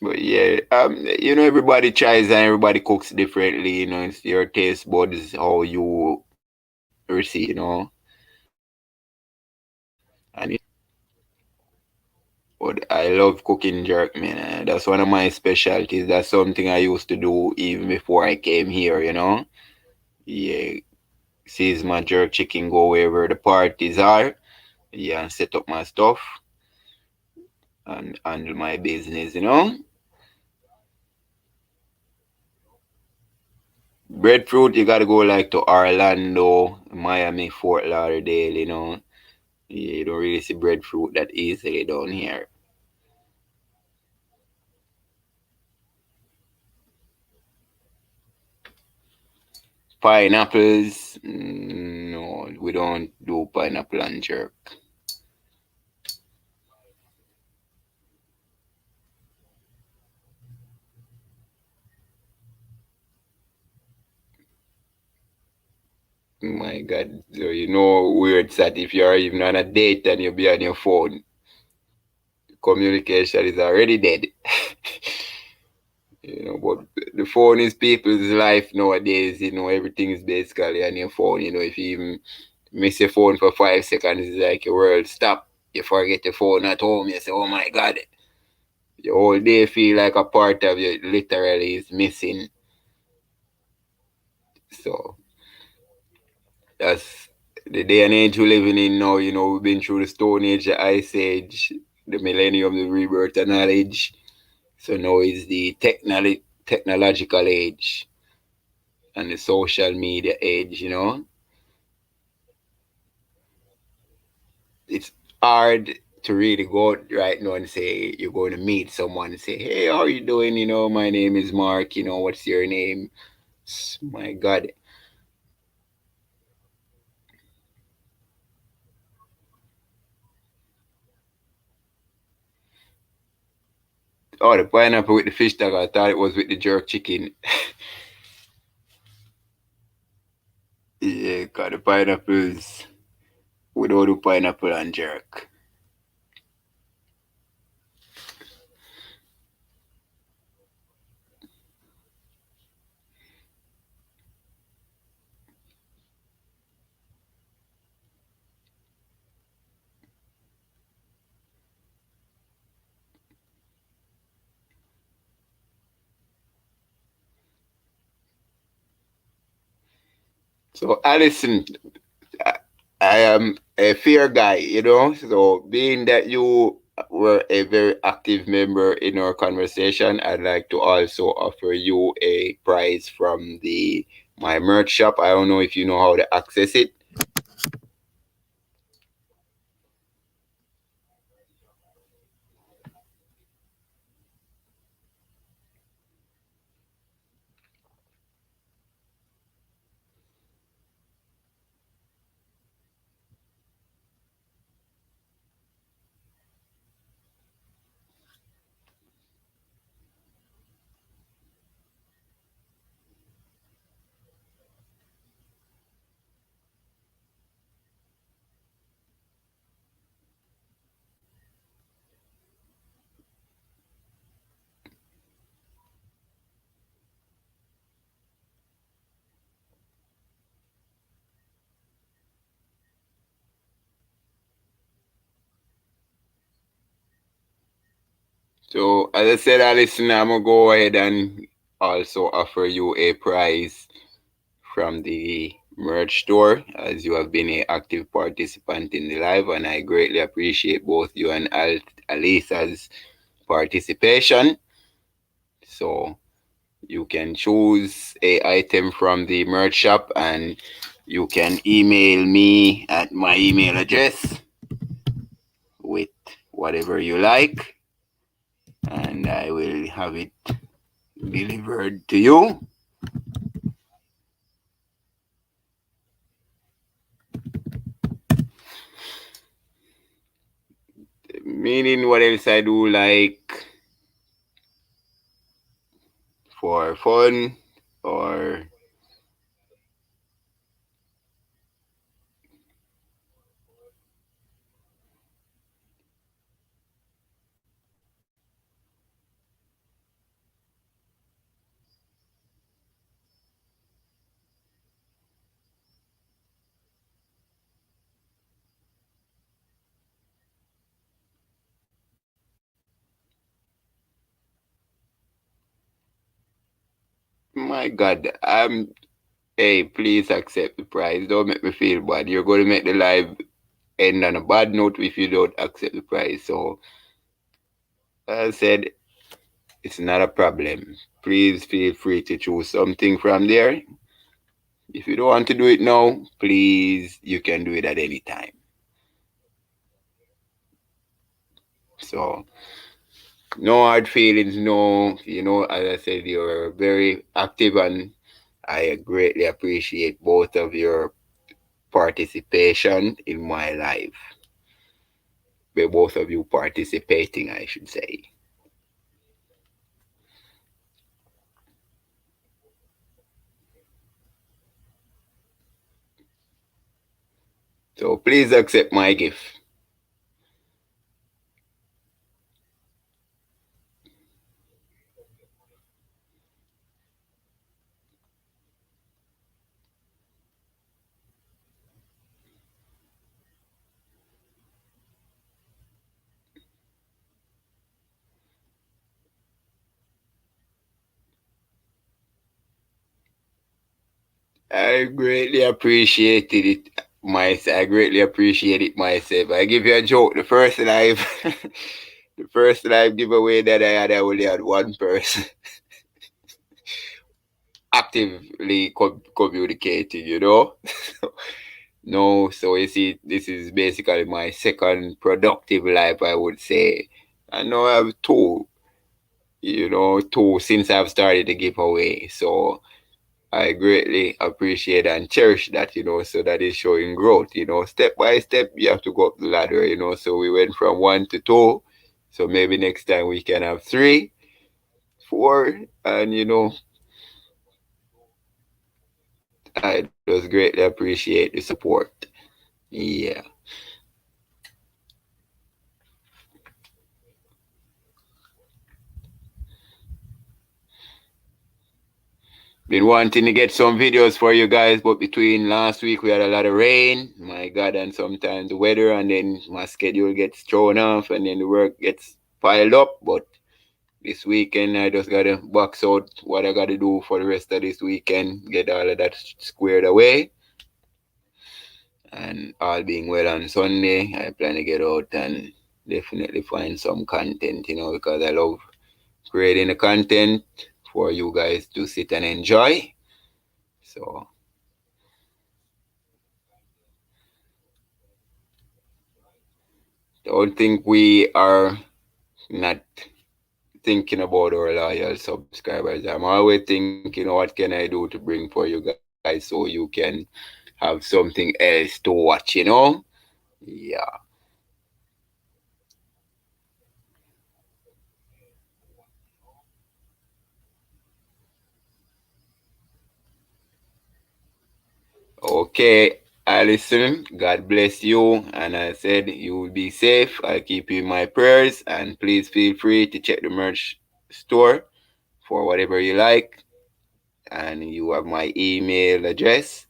But yeah, everybody tries and everybody cooks differently. It's your taste buds how you receive it. And but I love cooking jerk, man. That's one of my specialties. That's something I used to do even before I came here. Yeah, sees my jerk chicken, go wherever the parties are. Yeah, and set up my stuff and handle my business. Breadfruit, you gotta go like to Orlando, Miami, Fort Lauderdale. Yeah, you don't really see breadfruit that easily down here. Pineapples, no, we don't do pineapple and jerk. My God, so weird that if you're even on a date and you be on your phone, communication is already dead. But the phone is people's life nowadays. Everything is basically on your phone. If you even miss your phone for 5 seconds, it's like your world stop. You forget your phone at home. You say, "Oh my God," your whole day feel like a part of you literally is missing. So that's the day and age we're living in now. We've been through the Stone Age, the Ice Age, the Millennium, the Rebirth of Knowledge. So now is the technological age and the social media age. It's hard to really go out right now and say you're going to meet someone and say, "Hey, how are you doing? My name is Mark. What's your name?" My God. Oh, the pineapple with the fish tag. I thought it was with the jerk chicken. Yeah, cause the pineapples, we don't do pineapple and jerk. So, Alison, I, I am a fair guy. So, being that you were a very active member in our conversation, I'd like to also offer you a prize from the my merch shop. I don't know if you know how to access it. So, as I said, Alison, I'm gonna go ahead and also offer you a prize from the merch store as you have been an active participant in the live, and I greatly appreciate both you and Alisa's participation. So you can choose a item from the merch shop and you can email me at my email address with whatever you like, and I will have it delivered to you. Meaning, what else I do like for fun or My God, hey, please accept the prize. Don't make me feel bad. You're going to make the live end on a bad note if you don't accept the prize. So I said it's not a problem. Please feel free to choose something from there. If you don't want to do it now, please, you can do it at any time. So no hard feelings, no, as I said, you're very active and I greatly appreciate both of your participation in my life. Both of you participating, I should say. So please accept my gift. I greatly appreciated it. I greatly appreciate it myself. I give you a joke. The first live giveaway that I had, I only had one person actively communicating. No, so you see, this is basically my second productive life, I would say. I know I have two since I've started the giveaway. So I greatly appreciate and cherish that, so that is showing growth, step by step, you have to go up the ladder, so we went from one to two. So maybe next time we can have three, four, and, I just greatly appreciate the support. Yeah. Been wanting to get some videos for you guys, but between last week we had a lot of rain, my God, and sometimes the weather, and then my schedule gets thrown off, and then the work gets piled up. But this weekend, I just gotta box out what I gotta do for the rest of this weekend, get all of that squared away, and all being well on Sunday, I plan to get out and definitely find some content, because I love creating the content for you guys to sit and enjoy. So don't think we are not thinking about our loyal subscribers. I'm always thinking, what can I do to bring for you guys so you can have something else to watch. Yeah. Okay, Alison, God bless you. And I said you will be safe. I'll keep you in my prayers. And please feel free to check the merch store for whatever you like. And you have my email address.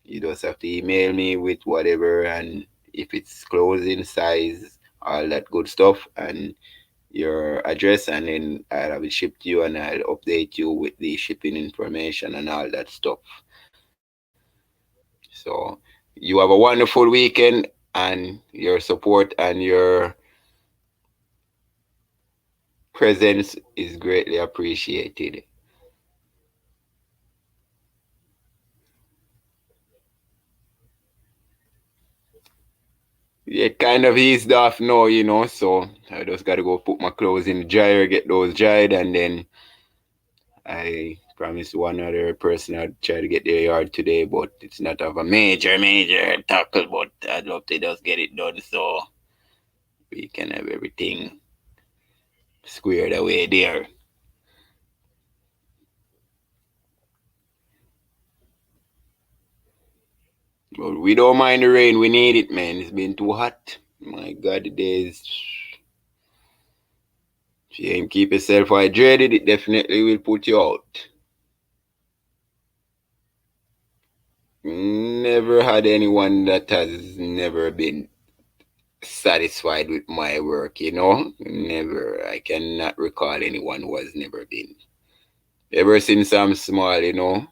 You just have to email me with whatever, and if it's clothing, size, all that good stuff, and your address, and then I'll have it shipped to you, and I'll update you with the shipping information and all that stuff. So you have a wonderful weekend, and your support and your presence is greatly appreciated. It kind of eased off now, so I just gotta go put my clothes in the dryer, get those dried, and then I promised one other person I'd try to get their yard today, but it's not of a major tackle, but I'd love to just get it done so we can have everything squared away there. But we don't mind the rain, we need it, man. It's been too hot. My God, the days. If you ain't keep yourself hydrated, it definitely will put you out. Never had anyone that has never been satisfied with my work. Never. I cannot recall anyone who has never been. Ever since I'm small, even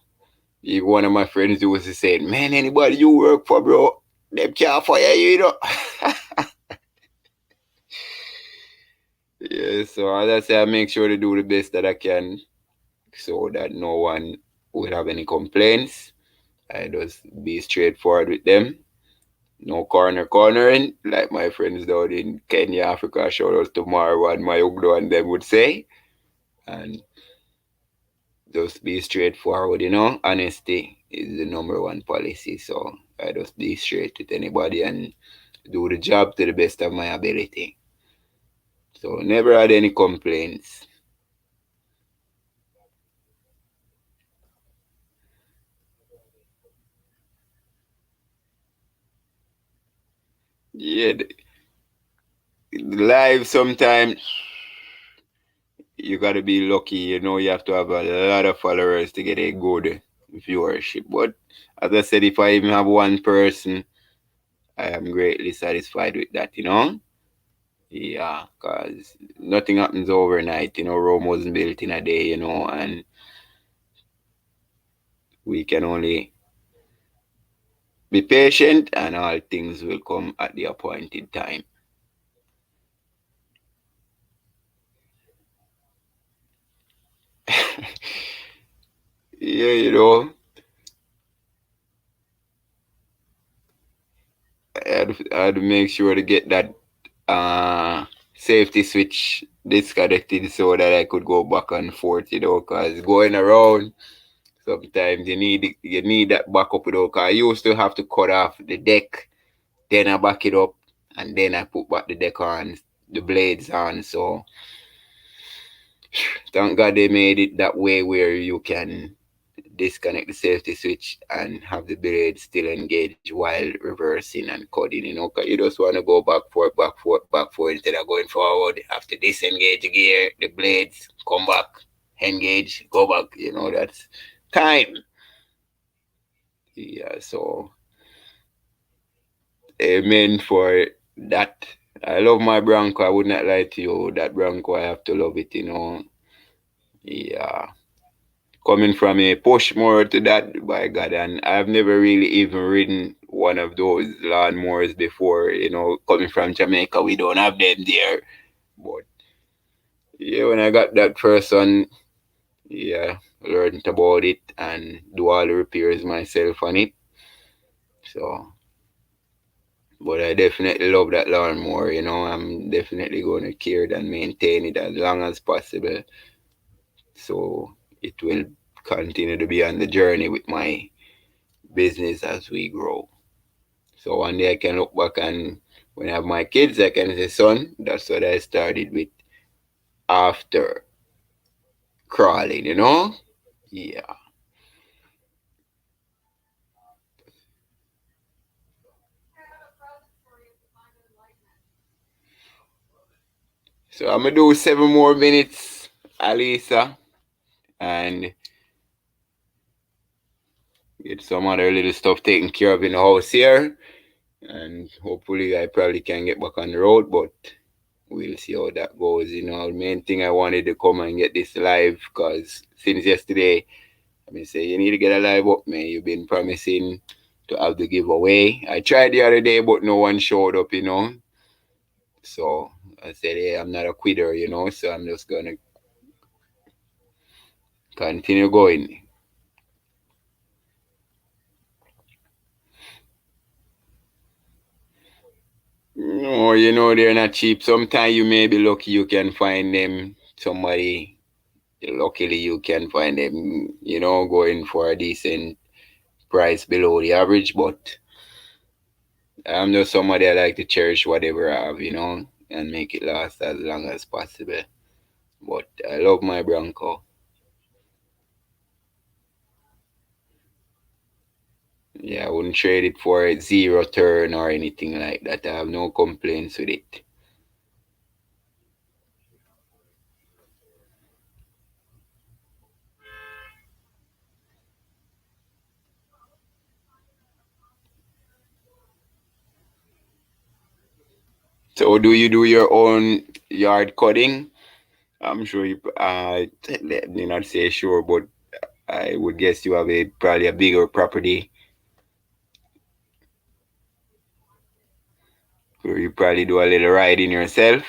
one of my friends used to say, man, anybody you work for, bro, them can't fire you, Yeah, so as I say, I make sure to do the best that I can so that no one would have any complaints. I just be straightforward with them. No cornering, like my friends down in Kenya, Africa, shout out to Marwa and Mayugdo and them would say. And just be straightforward, Honesty is the number one policy. So I just be straight with anybody and do the job to the best of my ability. So never had any complaints. Yeah, live sometimes you gotta be lucky, you have to have a lot of followers to get a good viewership. But as I said, if I even have one person, I am greatly satisfied with that. Yeah, because nothing happens overnight. Rome wasn't built in a day, and we can only be patient and all things will come at the appointed time. Yeah, I had to make sure to get that safety switch disconnected so that I could go back and forth, because going around, sometimes you need that backup, because I used to have to cut off the deck, then I back it up, and then I put back the deck on, the blades on. So thank God they made it that way where you can disconnect the safety switch and have the blade still engaged while reversing and cutting, 'cause you just want to go back forth, back forth, back forth instead of going forward. Have to disengage the gear, the blades, come back, engage, go back, that's time. Yeah, so amen for that. I love my Bronco. I would not lie to you. That Bronco, I have to love it. Yeah. Coming from a push more to that, by God, and I've never really even ridden one of those lawnmowers before. Coming from Jamaica, we don't have them there. But yeah, when I got that first one, yeah, learned about it and do all the repairs myself on it. So, but I definitely love that lawnmower. I'm definitely going to care it and maintain it as long as possible. So it will continue to be on the journey with my business as we grow. So one day I can look back and when I have my kids, I can say, son, that's what I started with after crawling. Yeah. So I'm gonna do 7 more minutes, Alisa, and get some other little stuff taken care of in the house here. And hopefully I probably can get back on the road, but we'll see how that goes. The main thing I wanted to come and get this live because since yesterday I mean, say you need to get a live up, man. You've been promising to have the giveaway. I tried the other day, but no one showed up. So I said, hey, I'm not a quitter. So I'm just gonna continue going. No, they're not cheap. Sometimes you may be lucky you can find them. Somebody, luckily you can find them, going for a decent price below the average. But I'm just somebody I like to cherish whatever I have, and make it last as long as possible. But I love my Bronco. Yeah, I wouldn't trade it for a zero turn or anything like that. I have no complaints with it. So, do you do your own yard cutting? I'm sure you. Let me not say sure, but I would guess you have a probably a bigger property where you probably do a little riding yourself.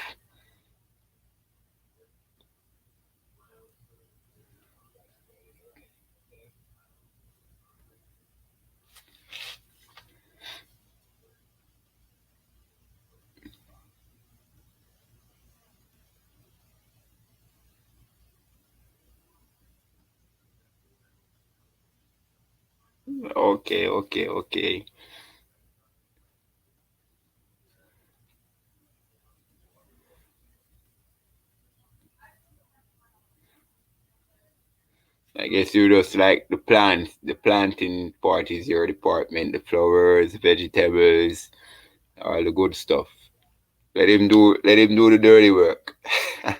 Okay, okay, okay. I guess you just like the plants. The planting part is your department. The flowers, vegetables, all the good stuff. Let him do the dirty work. I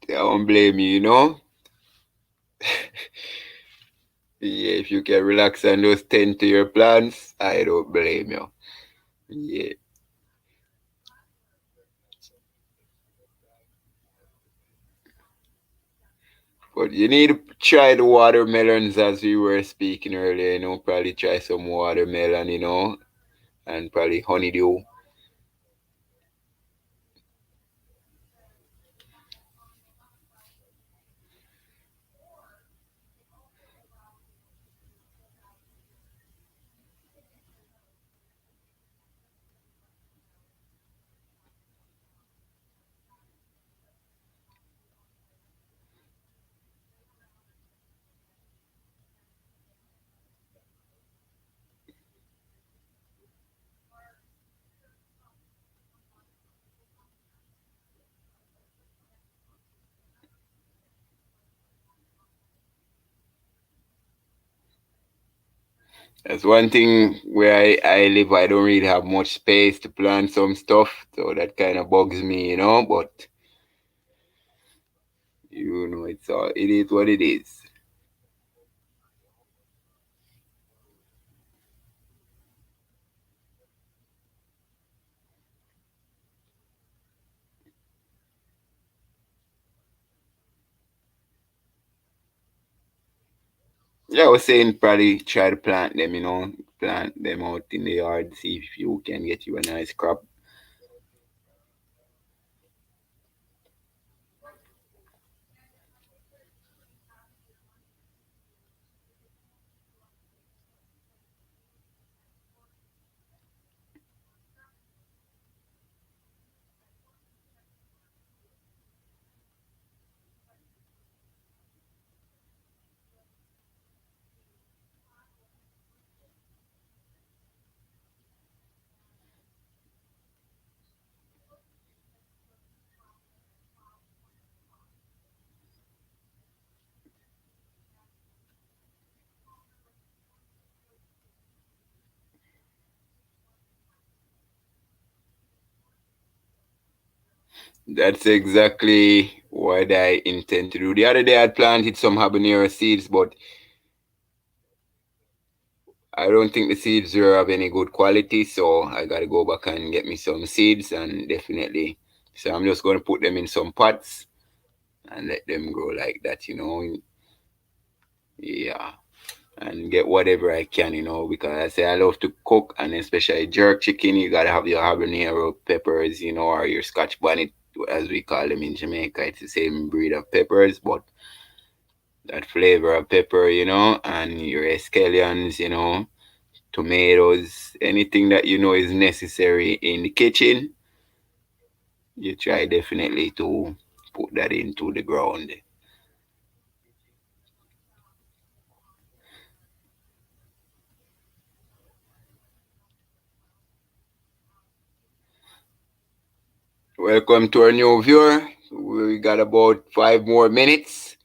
don't blame you, you know? Yeah, if you can relax and just tend to your plans, I don't blame you. Yeah. But you need to try the watermelons as we were speaking earlier, you know, probably try some watermelon, you know, and probably honeydew. That's one thing where I live, I don't really have much space to plant some stuff, so that kind of bugs me, you know, but you know, it is what it is. Yeah, I was saying probably try to plant them, you know, plant them out in the yard, see if you can get you a nice crop. That's exactly what I intend to do. The other day I planted some habanero seeds, but I don't think the seeds were of any good quality, so I gotta go back and get me some seeds and definitely. So I'm just gonna put them in some pots and let them grow like that, you know. Yeah. And get whatever I can, you know, because I say I love to cook and especially jerk chicken, you gotta have your habanero peppers, you know, or your scotch bonnet as we call them in Jamaica. It's the same breed of peppers, but that flavor of pepper, you know, and your scallions, you know, tomatoes, anything that you know is necessary in the kitchen, you try definitely to put that into the ground. Welcome to our new viewer. We got about 5 more minutes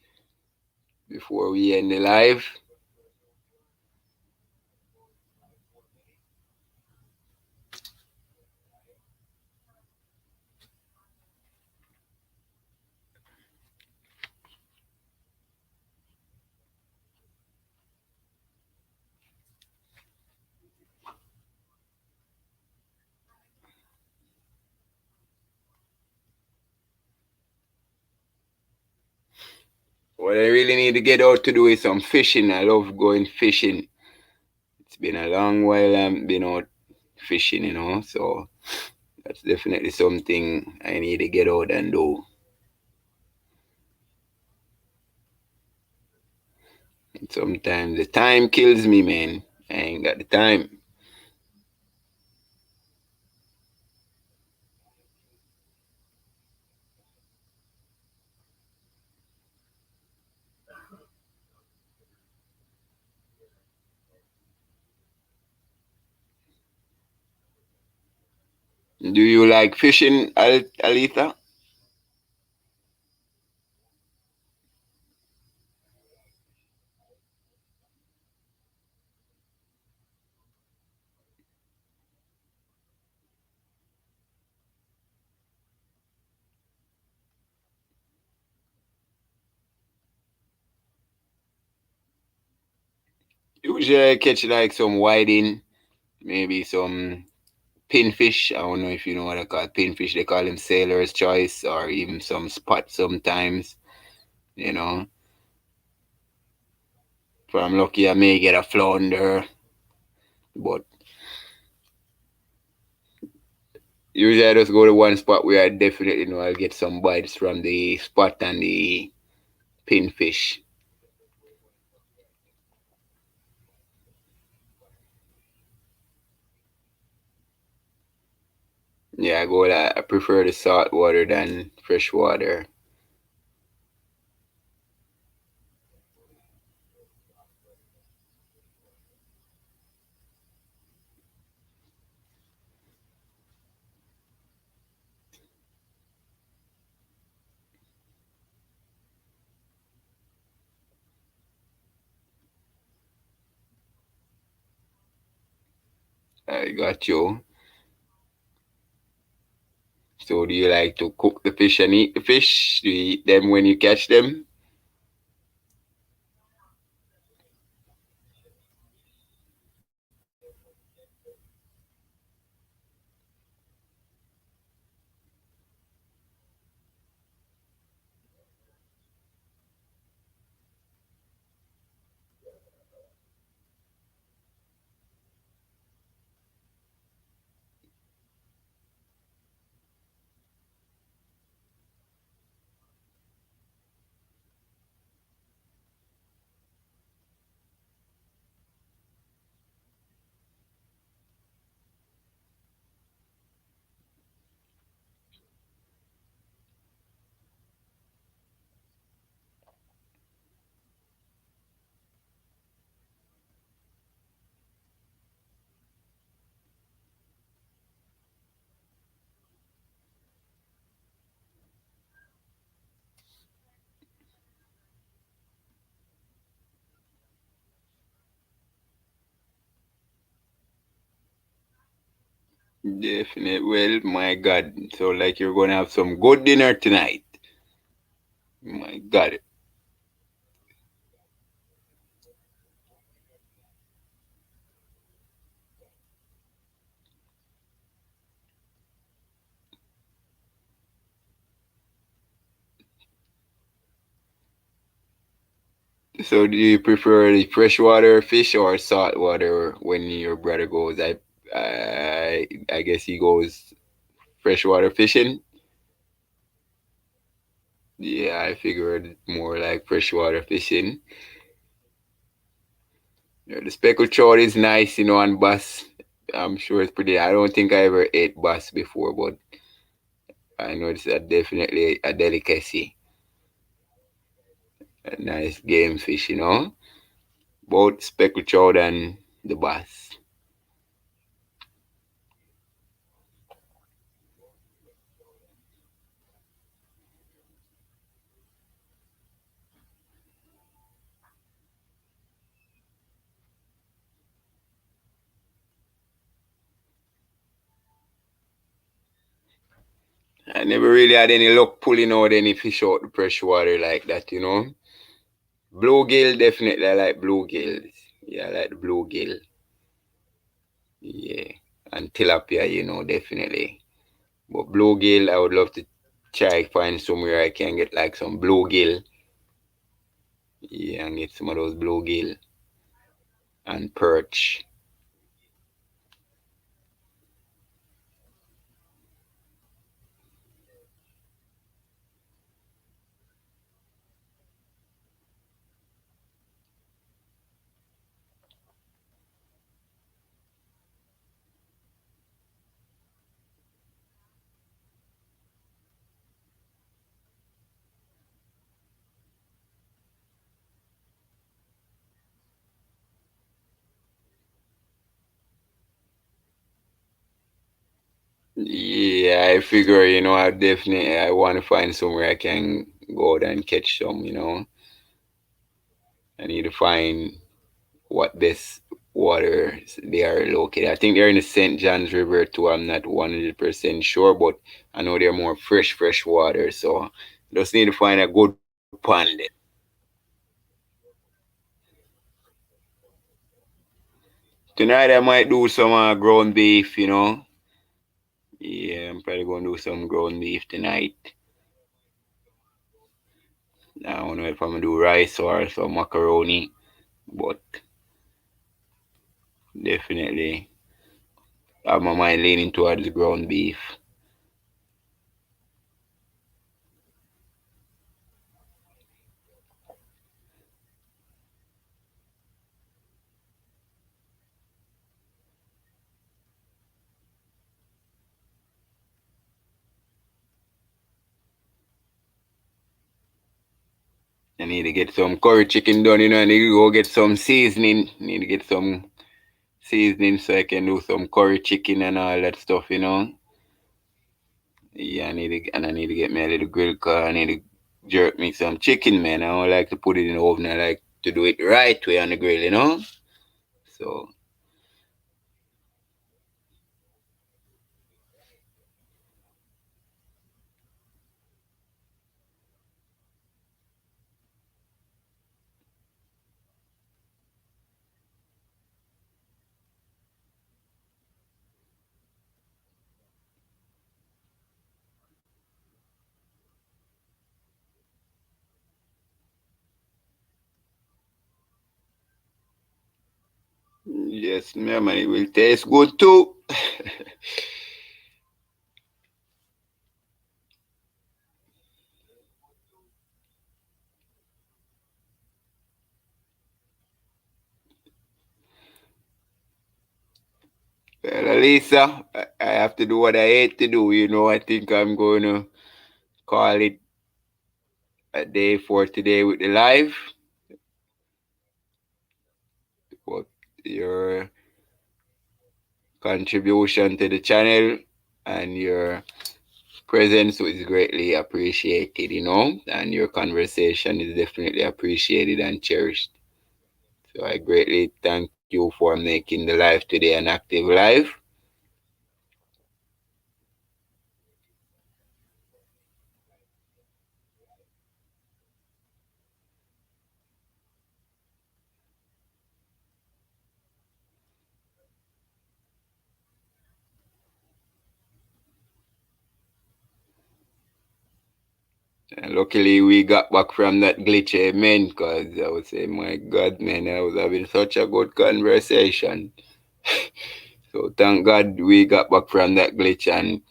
before we end the live. What I really need to get out to do is some fishing. I love going fishing. It's been a long while I've been out fishing, so that's definitely something I need to get out and do. And sometimes the time kills me, man. I ain't got the time. Do you like fishing, Alita? Usually I catch like some whiting, maybe some pinfish. I don't know if you know what I call pinfish. They call them sailor's choice or even some spot sometimes. You know, if I'm lucky, I may get a flounder, but usually I just go to one spot where I definitely know I'll get some bites from the spot and the pinfish. Yeah, I prefer the salt water than fresh water. I got you. So do you like to cook the fish and eat the fish? Do you eat them when you catch them? Definitely. Well, my God. So like you're gonna have some good dinner tonight. My God. So do you prefer the freshwater fish or saltwater when your brother goes? I guess he goes freshwater fishing. Yeah, I figured more like freshwater fishing. The speckled trout is nice, on bass. I'm sure it's pretty. I don't think I ever ate bass before, but I know it's definitely a delicacy. A nice game fish. Both speckled trout and the bass. I never really had any luck pulling out any fish out the fresh water like that, you know. Bluegill, definitely I like bluegills. Yeah, I like the bluegill. Yeah. And tilapia, definitely. But bluegill, I would love to try find somewhere I can get like some bluegill. Yeah, and get some of those bluegill and perch. Yeah, I figure, I want to find somewhere I can go out and catch some, I need to find what best waters they are located. I think they're in the St. John's River too. I'm not 100% sure, but I know they're more fresh water. So just need to find a good pond. Tonight I might do some ground beef. Yeah, I'm probably going to do some ground beef tonight. I don't know if I'm going to do rice or some macaroni, but definitely I have my mind leaning towards the ground beef. I need to get some curry chicken done, I need to go get some seasoning. I need to get some seasoning so I can do some curry chicken and all that stuff. Yeah, I need to get me a little grill car. I need to jerk me some chicken, man. I don't like to put it in the oven. I like to do it right way on the grill. So yes, man, it will taste good too. Well, Alisa, I have to do what I hate to do. I think I'm going to call it a day for today with the live. But your contribution to the channel and your presence is greatly appreciated, and your conversation is definitely appreciated and cherished. So I greatly thank you for making the live today an active live. And luckily, we got back from that glitch, amen. Because I would say, my God, man, I was having such a good conversation. So thank God we got back from that glitch and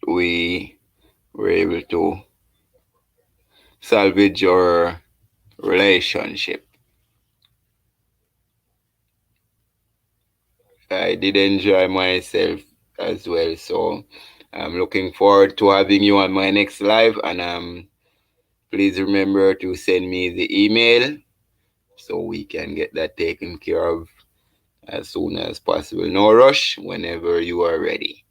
we were able to salvage our relationship. I did enjoy myself as well. So I'm looking forward to having you on my next live. And please remember to send me the email so we can get that taken care of as soon as possible. No rush, whenever you are ready.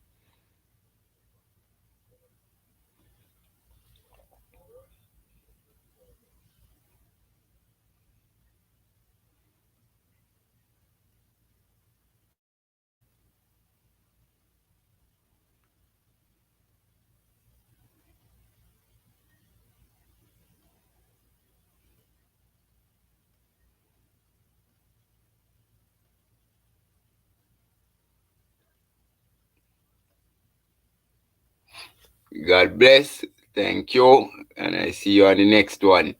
God bless. Thank you. And I see you on the next one.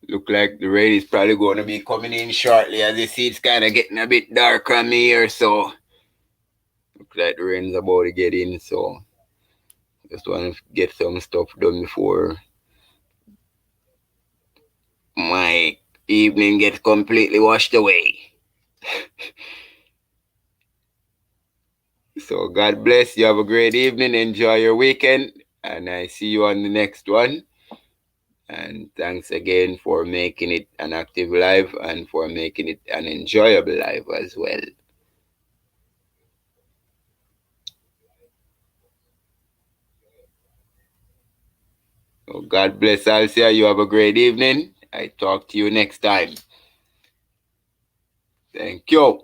Look like the rain is probably going to be coming in shortly. As you see, it's kind of getting a bit dark on me here. So, look like the rain's about to get in. So, just want to get some stuff done before my evening gets completely washed away. So, God bless. You have a great evening. Enjoy your weekend. And I see you on the next one. And thanks again for making it an active life and for making it an enjoyable life as well. So God bless Alcia. You have a great evening. I talk to you next time. Thank you.